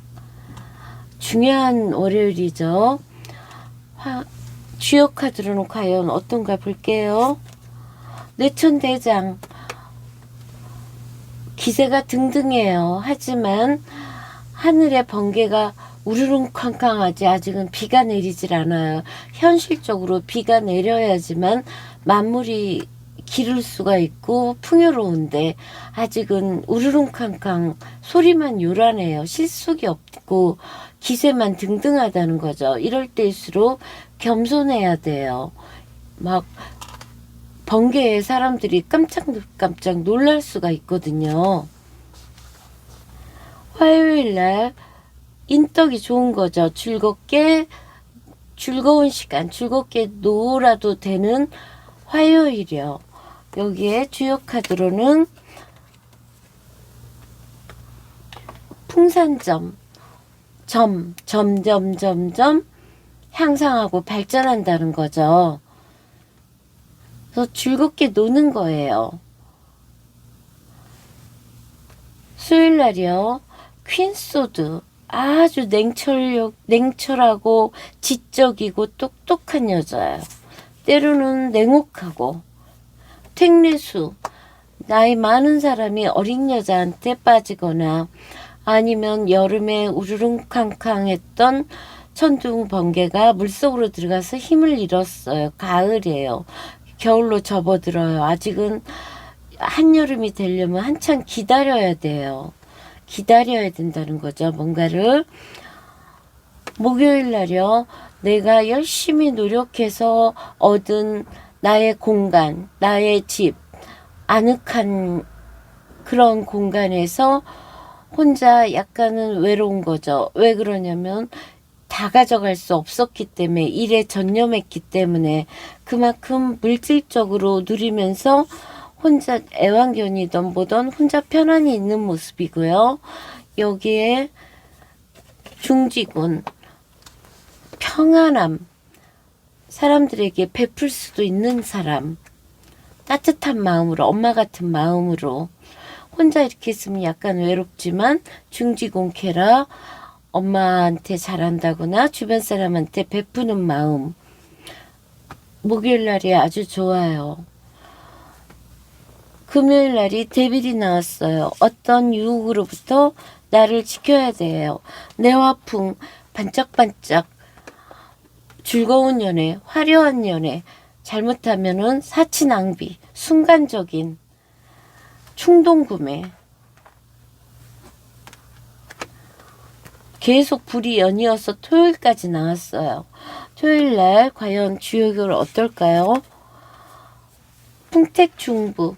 중요한 월요일이죠. 주요 카드로는 과연 어떤가 볼게요. 뇌천대장. 기세가 등등해요. 하지만 하늘의 번개가 우르릉쾅쾅하지 아직은 비가 내리질 않아요. 현실적으로 비가 내려야지만 만물이 기를 수가 있고 풍요로운데 아직은 우르릉쾅쾅 소리만 요란해요. 실속이 없고 기세만 등등하다는 거죠. 이럴 때일수록 겸손해야 돼요. 막 번개에 사람들이 깜짝깜짝 놀랄 수가 있거든요. 화요일날 인덕이 좋은 거죠. 즐거운 시간, 즐겁게 놀아도 되는 화요일이요. 여기에 주요 카드로는 풍산점, 점점점점 향상하고 발전한다는 거죠. 그래서 즐겁게 노는 거예요. 수요일날이요. 퀸소드. 아주 냉철하고 지적이고 똑똑한 여자예요. 때로는 냉혹하고 택내수. 나이 많은 사람이 어린 여자한테 빠지거나 아니면 여름에 우르릉캉캉했던 천둥 번개가 물속으로 들어가서 힘을 잃었어요. 가을이에요. 겨울로 접어들어요. 아직은 한여름이 되려면 한참 기다려야 돼요. 기다려야 된다는 거죠. 뭔가를. 목요일 날이요. 내가 열심히 노력해서 얻은 나의 공간, 나의 집, 아늑한 그런 공간에서 혼자 약간은 외로운 거죠. 왜 그러냐면 다 가져갈 수 없었기 때문에, 일에 전념했기 때문에 그만큼 물질적으로 누리면서 혼자 애완견이든 뭐든 혼자 편안히 있는 모습이고요. 여기에 중지군, 평안함, 사람들에게 베풀 수도 있는 사람, 따뜻한 마음으로, 엄마 같은 마음으로. 혼자 이렇게 있으면 약간 외롭지만 중지공캐라 엄마한테 잘한다거나 주변 사람한테 베푸는 마음. 목요일 날이 아주 좋아요. 금요일 날이 데빌이 나왔어요. 어떤 유혹으로부터 나를 지켜야 돼요. 내 화풍, 반짝반짝, 즐거운 연애, 화려한 연애, 잘못하면은 사치 낭비, 순간적인 충동 구매, 계속 불이 연이어서 토요일까지 나왔어요. 토요일날 과연 주역을 어떨까요? 풍택중부,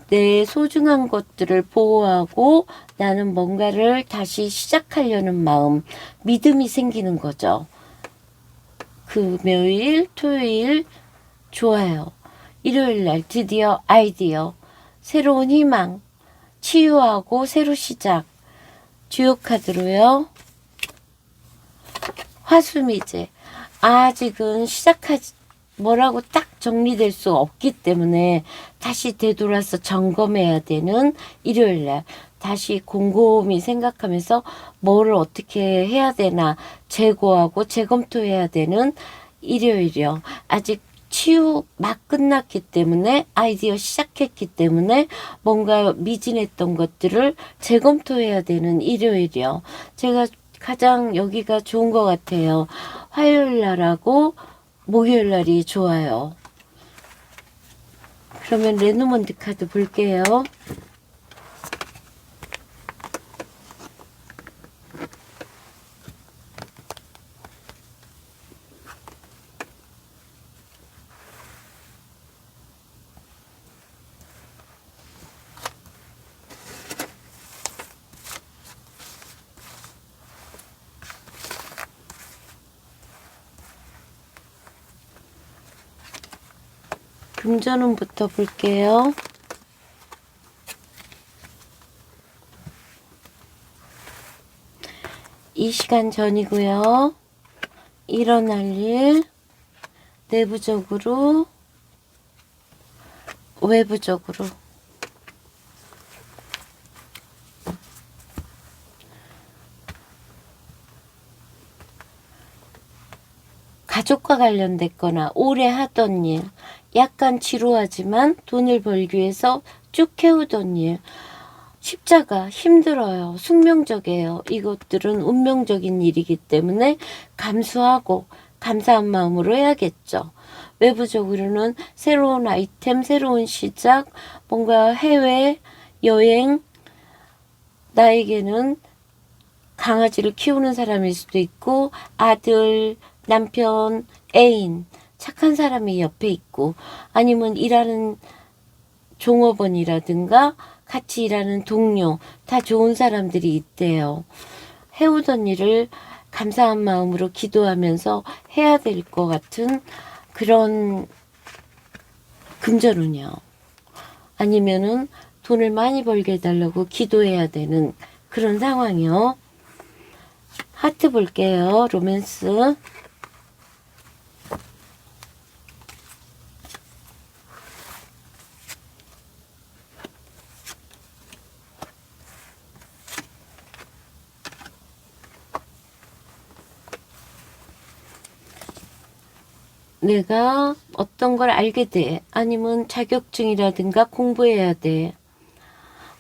내 소중한 것들을 보호하고 나는 뭔가를 다시 시작하려는 마음, 믿음이 생기는 거죠. 금요일, 토요일 좋아요. 일요일날 드디어 아이디어, 새로운 희망, 치유하고 새로 시작. 주요 카드로요. 화수미제. 아직은 시작하지 뭐라고 딱 정리될 수 없기 때문에 다시 되돌아서 점검해야 되는 일요일날, 다시 곰곰이 생각하면서 뭐를 어떻게 해야 되나 재고하고 재검토해야 되는 일요일이요. 아직 치유 막 끝났기 때문에, 아이디어 시작했기 때문에 뭔가 미진했던 것들을 재검토해야 되는 일요일이요. 제가 가장 여기가 좋은 것 같아요. 화요일 날하고 목요일 날이 좋아요. 그러면 레노먼드 카드 볼게요. 금전운부터 볼게요. 이 시간 전이고요. 일어날 일, 내부적으로, 외부적으로. 가족과 관련됐거나 오래 하던 일, 약간 지루하지만 돈을 벌기 위해서 쭉 해오던 일, 십자가 힘들어요. 숙명적이에요. 이것들은 운명적인 일이기 때문에 감수하고 감사한 마음으로 해야겠죠. 외부적으로는 새로운 아이템, 새로운 시작, 뭔가 해외 여행, 나에게는 강아지를 키우는 사람일 수도 있고 아들, 남편, 애인, 착한 사람이 옆에 있고, 아니면 일하는 종업원이라든가 같이 일하는 동료, 다 좋은 사람들이 있대요. 해오던 일을 감사한 마음으로 기도하면서 해야 될 것 같은 그런 금전운이요. 아니면은 돈을 많이 벌게 해달라고 기도해야 되는 그런 상황이요. 하트 볼게요. 로맨스. 내가 어떤 걸 알게 돼. 아니면 자격증이라든가 공부해야 돼.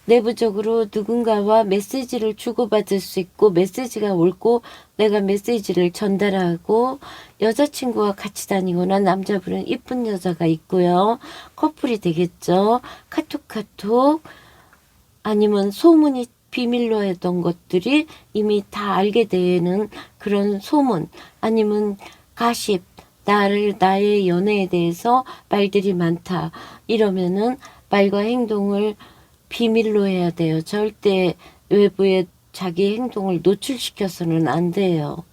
내부적으로 누군가와 메시지를 주고받을 수 있고, 메시지가 옳고 내가 메시지를 전달하고, 여자친구와 같이 다니거나 남자분은 이쁜 여자가 있고요. 커플이 되겠죠. 카톡 아니면 소문이 비밀로 했던 것들이 이미 다 알게 되는 그런 소문, 아니면 가십, 나의 연애에 대해서 말들이 많다, 이러면은 말과 행동을 비밀로 해야 돼요. 절대 외부에 자기 행동을 노출시켜서는 안 돼요.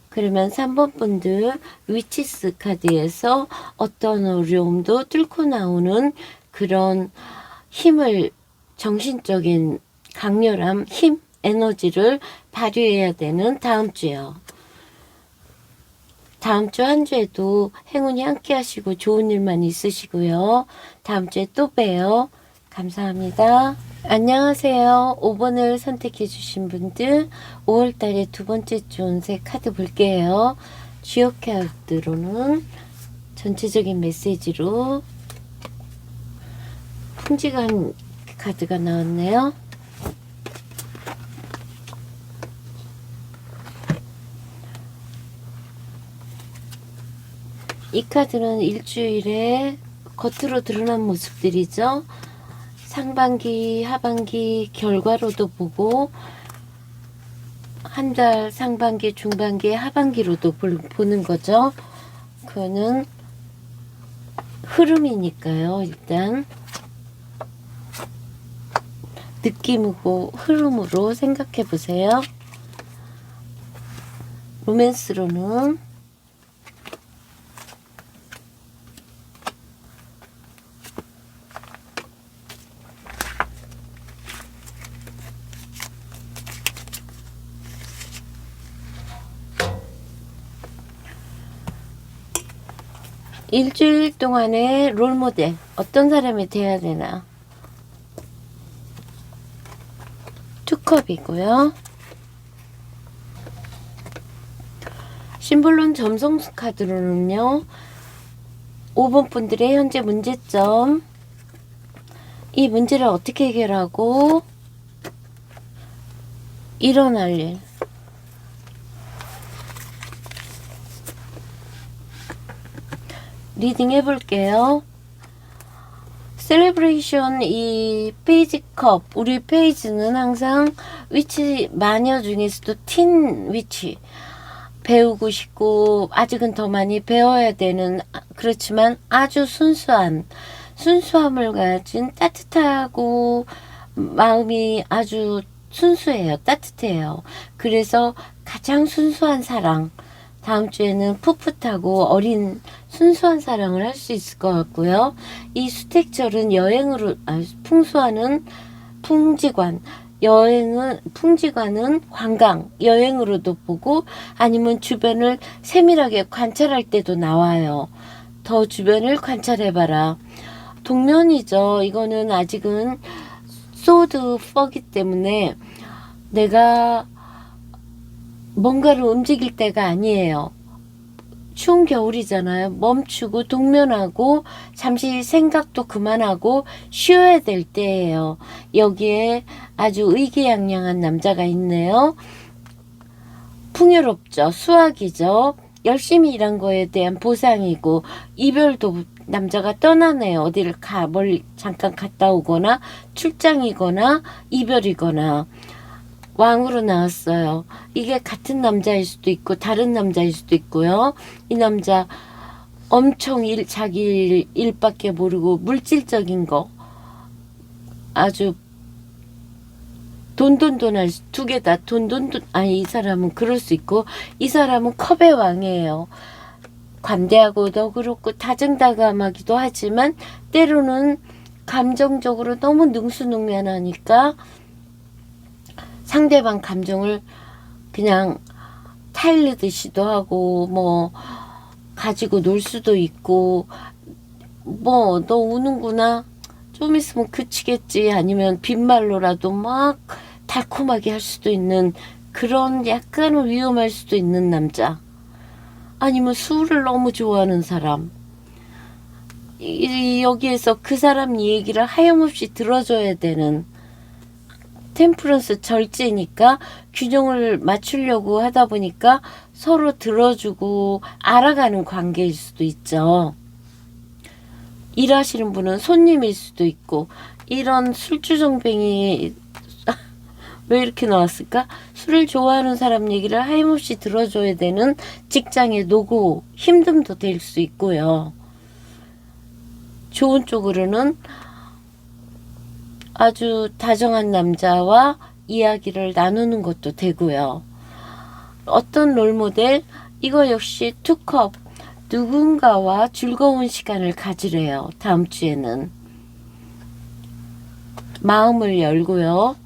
그러면 3번 분들 위치스 카드에서 어떤 어려움도 뚫고 나오는 그런 힘을, 정신적인 강렬함, 힘, 에너지를 발휘해야 되는 다음 주요. 다음 주 한 주에도 행운이 함께 하시고 좋은 일만 있으시고요. 다음 주에 또 봬요. 감사합니다. 안녕하세요. 5번을 선택해 주신 분들, 5월달에 두 번째 주 운세 카드 볼게요. 주요 카드로는 전체적인 메시지로 풍직한 카드가 나왔네요. 이 카드는 일주일에 겉으로 드러난 모습들이죠. 상반기, 하반기 결과로도 보고, 한 달 상반기, 중반기, 하반기로도 보는 거죠. 그거는 흐름이니까요. 일단 느낌이고 흐름으로 생각해 보세요. 로맨스로는 일주일 동안의 롤모델, 어떤 사람이 돼야 되나? 투컵이고요. 심볼론 점성 카드로는요, 5번 분들의 현재 문제점, 이 문제를 어떻게 해결하고 일어날 일, 리딩 해볼게요. 셀레브레이션, 이 페이지 컵, 우리 페이지는 항상 위치, 마녀 중에서도 틴 위치, 배우고 싶고 아직은 더 많이 배워야 되는, 그렇지만 아주 순수함을 가진 따뜻하고 마음이 아주 순수해요. 따뜻해요. 그래서 가장 순수한 사랑, 다음 주에는 풋풋하고 어린 순수한 사랑을 할 수 있을 것 같고요. 이 수택절은 여행으로, 풍수하는 풍지관, 풍지관은 관광, 여행으로도 보고, 아니면 주변을 세밀하게 관찰할 때도 나와요. 더 주변을 관찰해봐라. 동면이죠. 이거는 아직은 소드 퍼기 때문에 내가 뭔가를 움직일 때가 아니에요. 추운 겨울이잖아요. 멈추고 동면하고 잠시 생각도 그만하고 쉬어야 될 때예요. 여기에 아주 의기양양한 남자가 있네요. 풍요롭죠. 수학이죠. 열심히 일한 거에 대한 보상이고, 이별도 남자가 떠나네요. 어디를 멀리 잠깐 갔다 오거나 출장이거나 이별이거나. 왕으로 나왔어요. 이게 같은 남자일 수도 있고 다른 남자일 수도 있고요. 이 남자 엄청 자기 일밖에 모르고 물질적인 거, 아주 돈할 두 개 다 아니, 이 사람은 그럴 수 있고, 이 사람은 컵의 왕이에요. 관대하고 너그럽고 다정다감하기도 하지만 때로는 감정적으로 너무 능수능란하니까 상대방 감정을 그냥 타일르듯이도 하고, 뭐 가지고 놀 수도 있고, 뭐 너 우는구나, 좀 있으면 그치겠지, 아니면 빈말로라도 막 달콤하게 할 수도 있는, 그런 약간은 위험할 수도 있는 남자. 아니면 술을 너무 좋아하는 사람. 여기에서 그 사람 얘기를 하염없이 들어줘야 되는, 템퍼런스 절제니까 균형을 맞추려고 하다 보니까 서로 들어주고 알아가는 관계일 수도 있죠. 일하시는 분은 손님일 수도 있고, 이런 술주정뱅이 왜 이렇게 나왔을까? 술을 좋아하는 사람 얘기를 하염없이 들어줘야 되는 직장의 노고, 힘듦도 될 수 있고요. 좋은 쪽으로는 아주 다정한 남자와 이야기를 나누는 것도 되고요. 어떤 롤모델? 이거 역시 투컵. 누군가와 즐거운 시간을 가지래요. 다음 주에는. 마음을 열고요.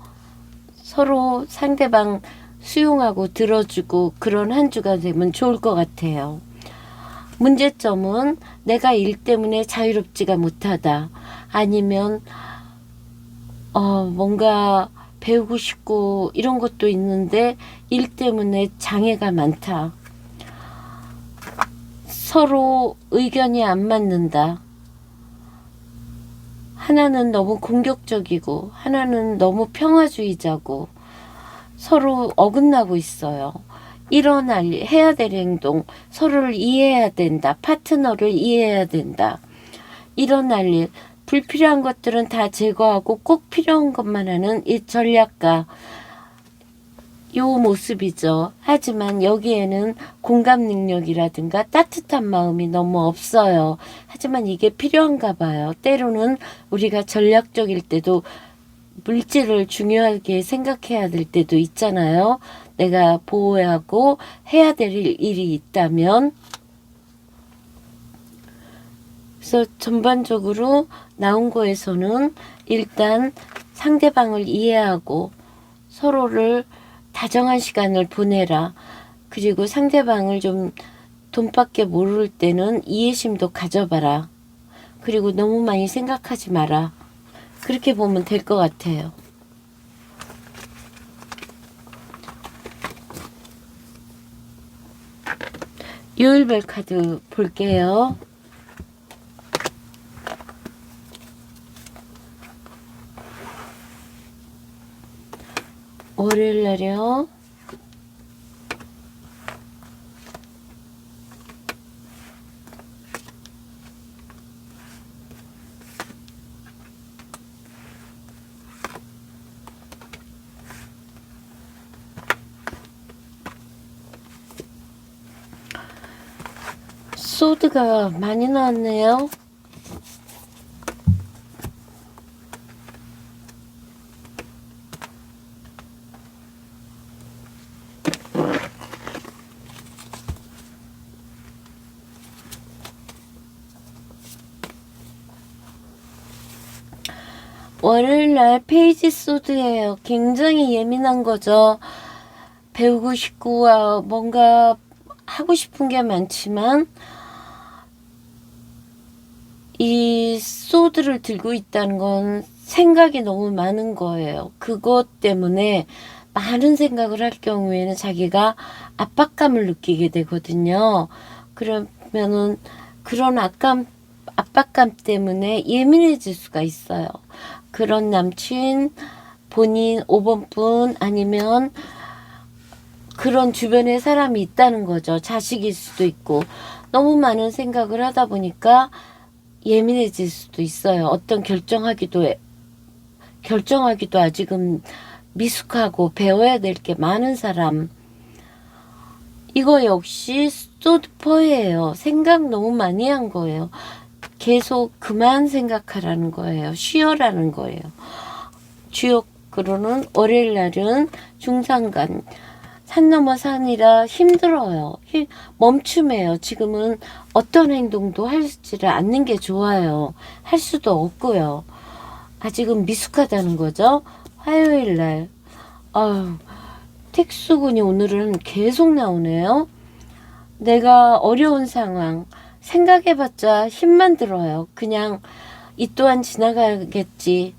서로 상대방 수용하고 들어주고 그런 한 주가 되면 좋을 것 같아요. 문제점은 내가 일 때문에 자유롭지가 못하다. 아니면 뭔가 배우고 싶고 이런 것도 있는데 일 때문에 장애가 많다. 서로 의견이 안 맞는다. 하나는 너무 공격적이고 하나는 너무 평화주의자고 서로 어긋나고 있어요. 해야 될 행동, 서로를 이해해야 된다. 파트너를 이해해야 된다. 일어날 일, 불필요한 것들은 다 제거하고 꼭 필요한 것만 하는 이 전략가. 요 모습이죠. 하지만 여기에는 공감 능력이라든가 따뜻한 마음이 너무 없어요. 하지만 이게 필요한가 봐요. 때로는 우리가 전략적일 때도 물질을 중요하게 생각해야 될 때도 있잖아요. 내가 보호하고 해야 될 일이 있다면. 그래서 전반적으로 나온 거에서는 일단 상대방을 이해하고 서로를 다정한 시간을 보내라. 그리고 상대방을 좀 돈밖에 모를 때는 이해심도 가져봐라. 그리고 너무 많이 생각하지 마라. 그렇게 보면 될 것 같아요. 요일별 카드 볼게요. 월요일 날이요. 소드가 많이 나왔네요. 월요일날 페이지 소드예요. 굉장히 예민한 거죠. 배우고 싶고 뭔가 하고 싶은 게 많지만 이 소드를 들고 있다는 건 생각이 너무 많은 거예요. 그것 때문에 많은 생각을 할 경우에는 자기가 압박감을 느끼게 되거든요. 그러면은 그런 압박감 때문에 예민해질 수가 있어요. 그런 남친, 본인 5번분 아니면 그런 주변에 사람이 있다는 거죠. 자식일 수도 있고. 너무 많은 생각을 하다 보니까 예민해질 수도 있어요. 어떤 결정하기도 아직은 미숙하고 배워야 될 게 많은 사람. 이거 역시 소드퍼예요. 생각 너무 많이 한 거예요. 계속 그만 생각하라는 거예요. 쉬어라는 거예요. 주역으로는 월요일 날은 중산간. 산 넘어 산이라 힘들어요. 멈춤해요. 지금은 어떤 행동도 하지를 않는 게 좋아요. 할 수도 없고요. 아직은 미숙하다는 거죠. 화요일 날. 택수군이 오늘은 계속 나오네요. 내가 어려운 상황. 생각해봤자 힘만 들어요. 그냥 이 또한 지나가겠지.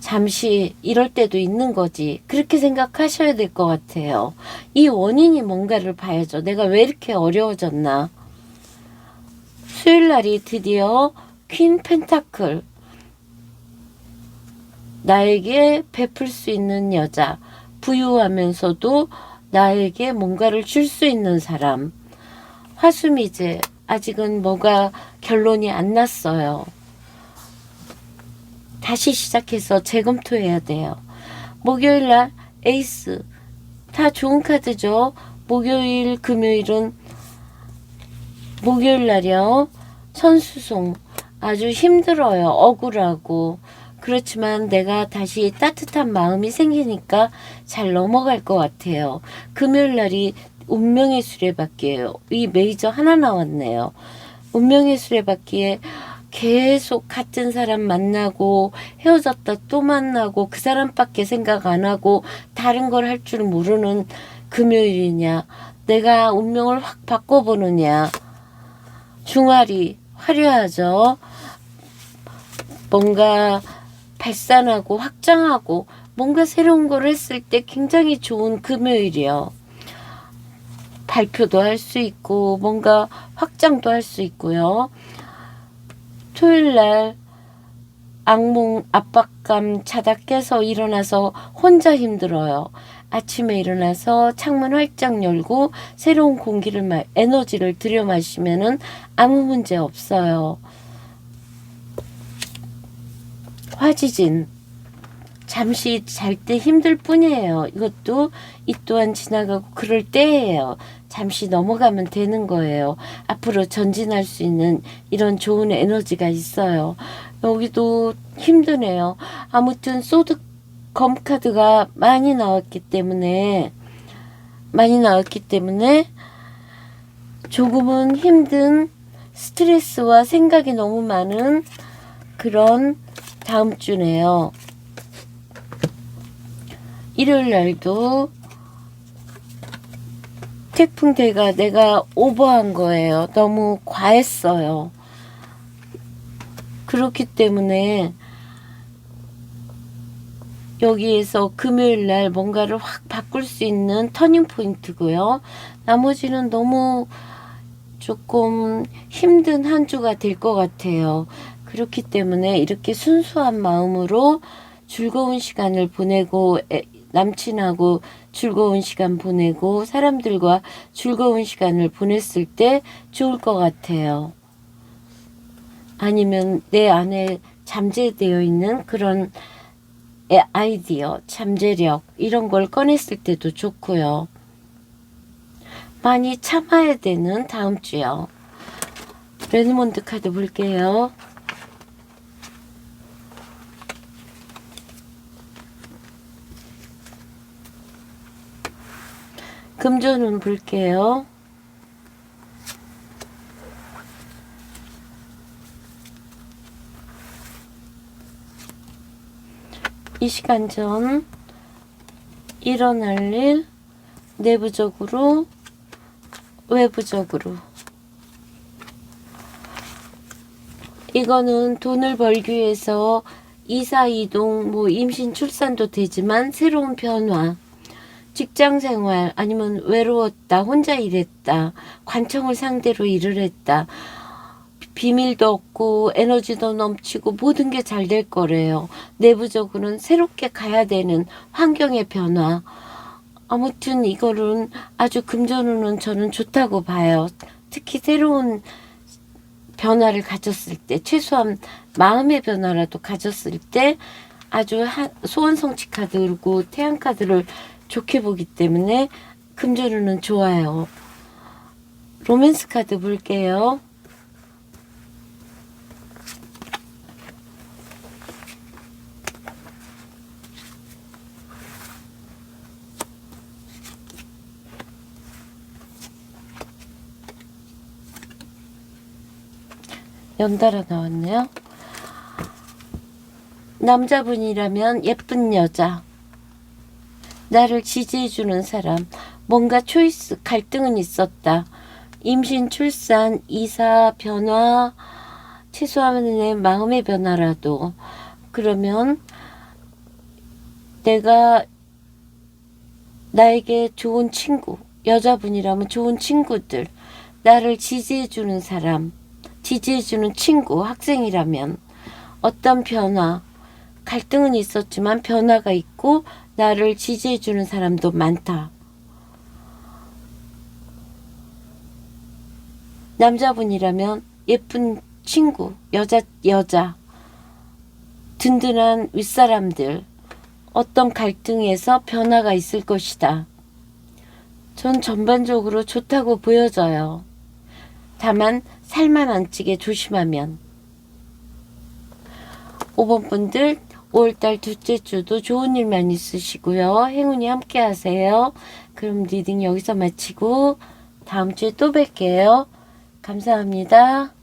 잠시 이럴 때도 있는 거지. 그렇게 생각하셔야 될 것 같아요. 이 원인이 뭔가를 봐야죠. 내가 왜 이렇게 어려워졌나. 수요일 날이 드디어 퀸 펜타클. 나에게 베풀 수 있는 여자. 부유하면서도 나에게 뭔가를 줄 수 있는 사람. 화수미제. 아직은 뭐가 결론이 안 났어요. 다시 시작해서 재검토해야 돼요. 목요일날 에이스, 다 좋은 카드죠. 목요일, 금요일은, 목요일날이요. 천수송, 아주 힘들어요. 억울하고. 그렇지만 내가 다시 따뜻한 마음이 생기니까 잘 넘어갈 것 같아요. 금요일날이 운명의 수레바퀴예요. 이 메이저 하나 나왔네요. 운명의 수레바퀴에 계속 같은 사람 만나고 헤어졌다 또 만나고 그 사람밖에 생각 안 하고 다른 걸 할 줄 모르는 금요일이냐, 내가 운명을 확 바꿔보느냐. 중화리 화려하죠. 뭔가 발산하고 확장하고 뭔가 새로운 걸 했을 때 굉장히 좋은 금요일이요. 발표도 할 수 있고 뭔가 확장도 할 수 있고요. 토요일날 악몽, 압박감 자다 깨서 일어나서 혼자 힘들어요. 아침에 일어나서 창문 활짝 열고 새로운 공기를 에너지를 들여 마시면은 아무 문제 없어요. 화지진, 잠시 잘 때 힘들 뿐이에요. 이것도 이 또한 지나가고 그럴 때예요. 잠시 넘어가면 되는 거예요. 앞으로 전진할 수 있는 이런 좋은 에너지가 있어요. 여기도 힘드네요. 아무튼 소드 검 카드가 많이 나왔기 때문에 조금은 힘든, 스트레스와 생각이 너무 많은 그런 다음 주네요. 일요일 날도 태풍대가 내가 오버한 거예요. 너무 과했어요. 그렇기 때문에 여기에서 금요일 날 뭔가를 확 바꿀 수 있는 터닝 포인트고요. 나머지는 너무 조금 힘든 한 주가 될 것 같아요. 그렇기 때문에 이렇게 순수한 마음으로 즐거운 시간을 보내고, 남친하고 즐거운 시간 보내고 사람들과 즐거운 시간을 보냈을 때 좋을 것 같아요. 아니면 내 안에 잠재되어 있는 그런 아이디어, 잠재력 이런 걸 꺼냈을 때도 좋고요. 많이 참아야 되는 다음 주요. 레드몬드 카드 볼게요. 금전운 볼게요. 이 시간 전 일어날 일, 내부적으로 외부적으로. 이거는 돈을 벌기 위해서 이사 이동, 뭐 임신 출산도 되지만 새로운 변화, 직장생활, 아니면 외로웠다, 혼자 일했다, 관청을 상대로 일을 했다, 비밀도 없고 에너지도 넘치고 모든 게 잘 될 거래요. 내부적으로는 새롭게 가야 되는 환경의 변화. 아무튼 이거는 아주 금전운은 저는 좋다고 봐요. 특히 새로운 변화를 가졌을 때, 최소한 마음의 변화라도 가졌을 때 아주 소원성취 카드 그리고 태양 카드를 좋게 보기 때문에 금전운은 좋아요. 로맨스 카드 볼게요. 연달아 나왔네요. 남자분이라면 예쁜 여자, 나를 지지해주는 사람, 뭔가 초이스, 갈등은 있었다. 임신, 출산, 이사, 변화, 최소한 내 마음의 변화라도. 그러면 내가 나에게 좋은 친구, 여자분이라면 좋은 친구들, 나를 지지해주는 사람, 지지해주는 친구, 학생이라면 어떤 변화, 갈등은 있었지만 변화가 있고 나를 지지해주는 사람도 많다. 남자분이라면 예쁜 친구, 여자, 든든한 윗사람들, 어떤 갈등에서 변화가 있을 것이다. 전 전반적으로 좋다고 보여져요. 다만 살만 안 찌게 조심하면. 5번 분들 5월달 둘째 주도 좋은 일만 있으시고요. 행운이 함께 하세요. 그럼 리딩 여기서 마치고 다음 주에 또 뵐게요. 감사합니다.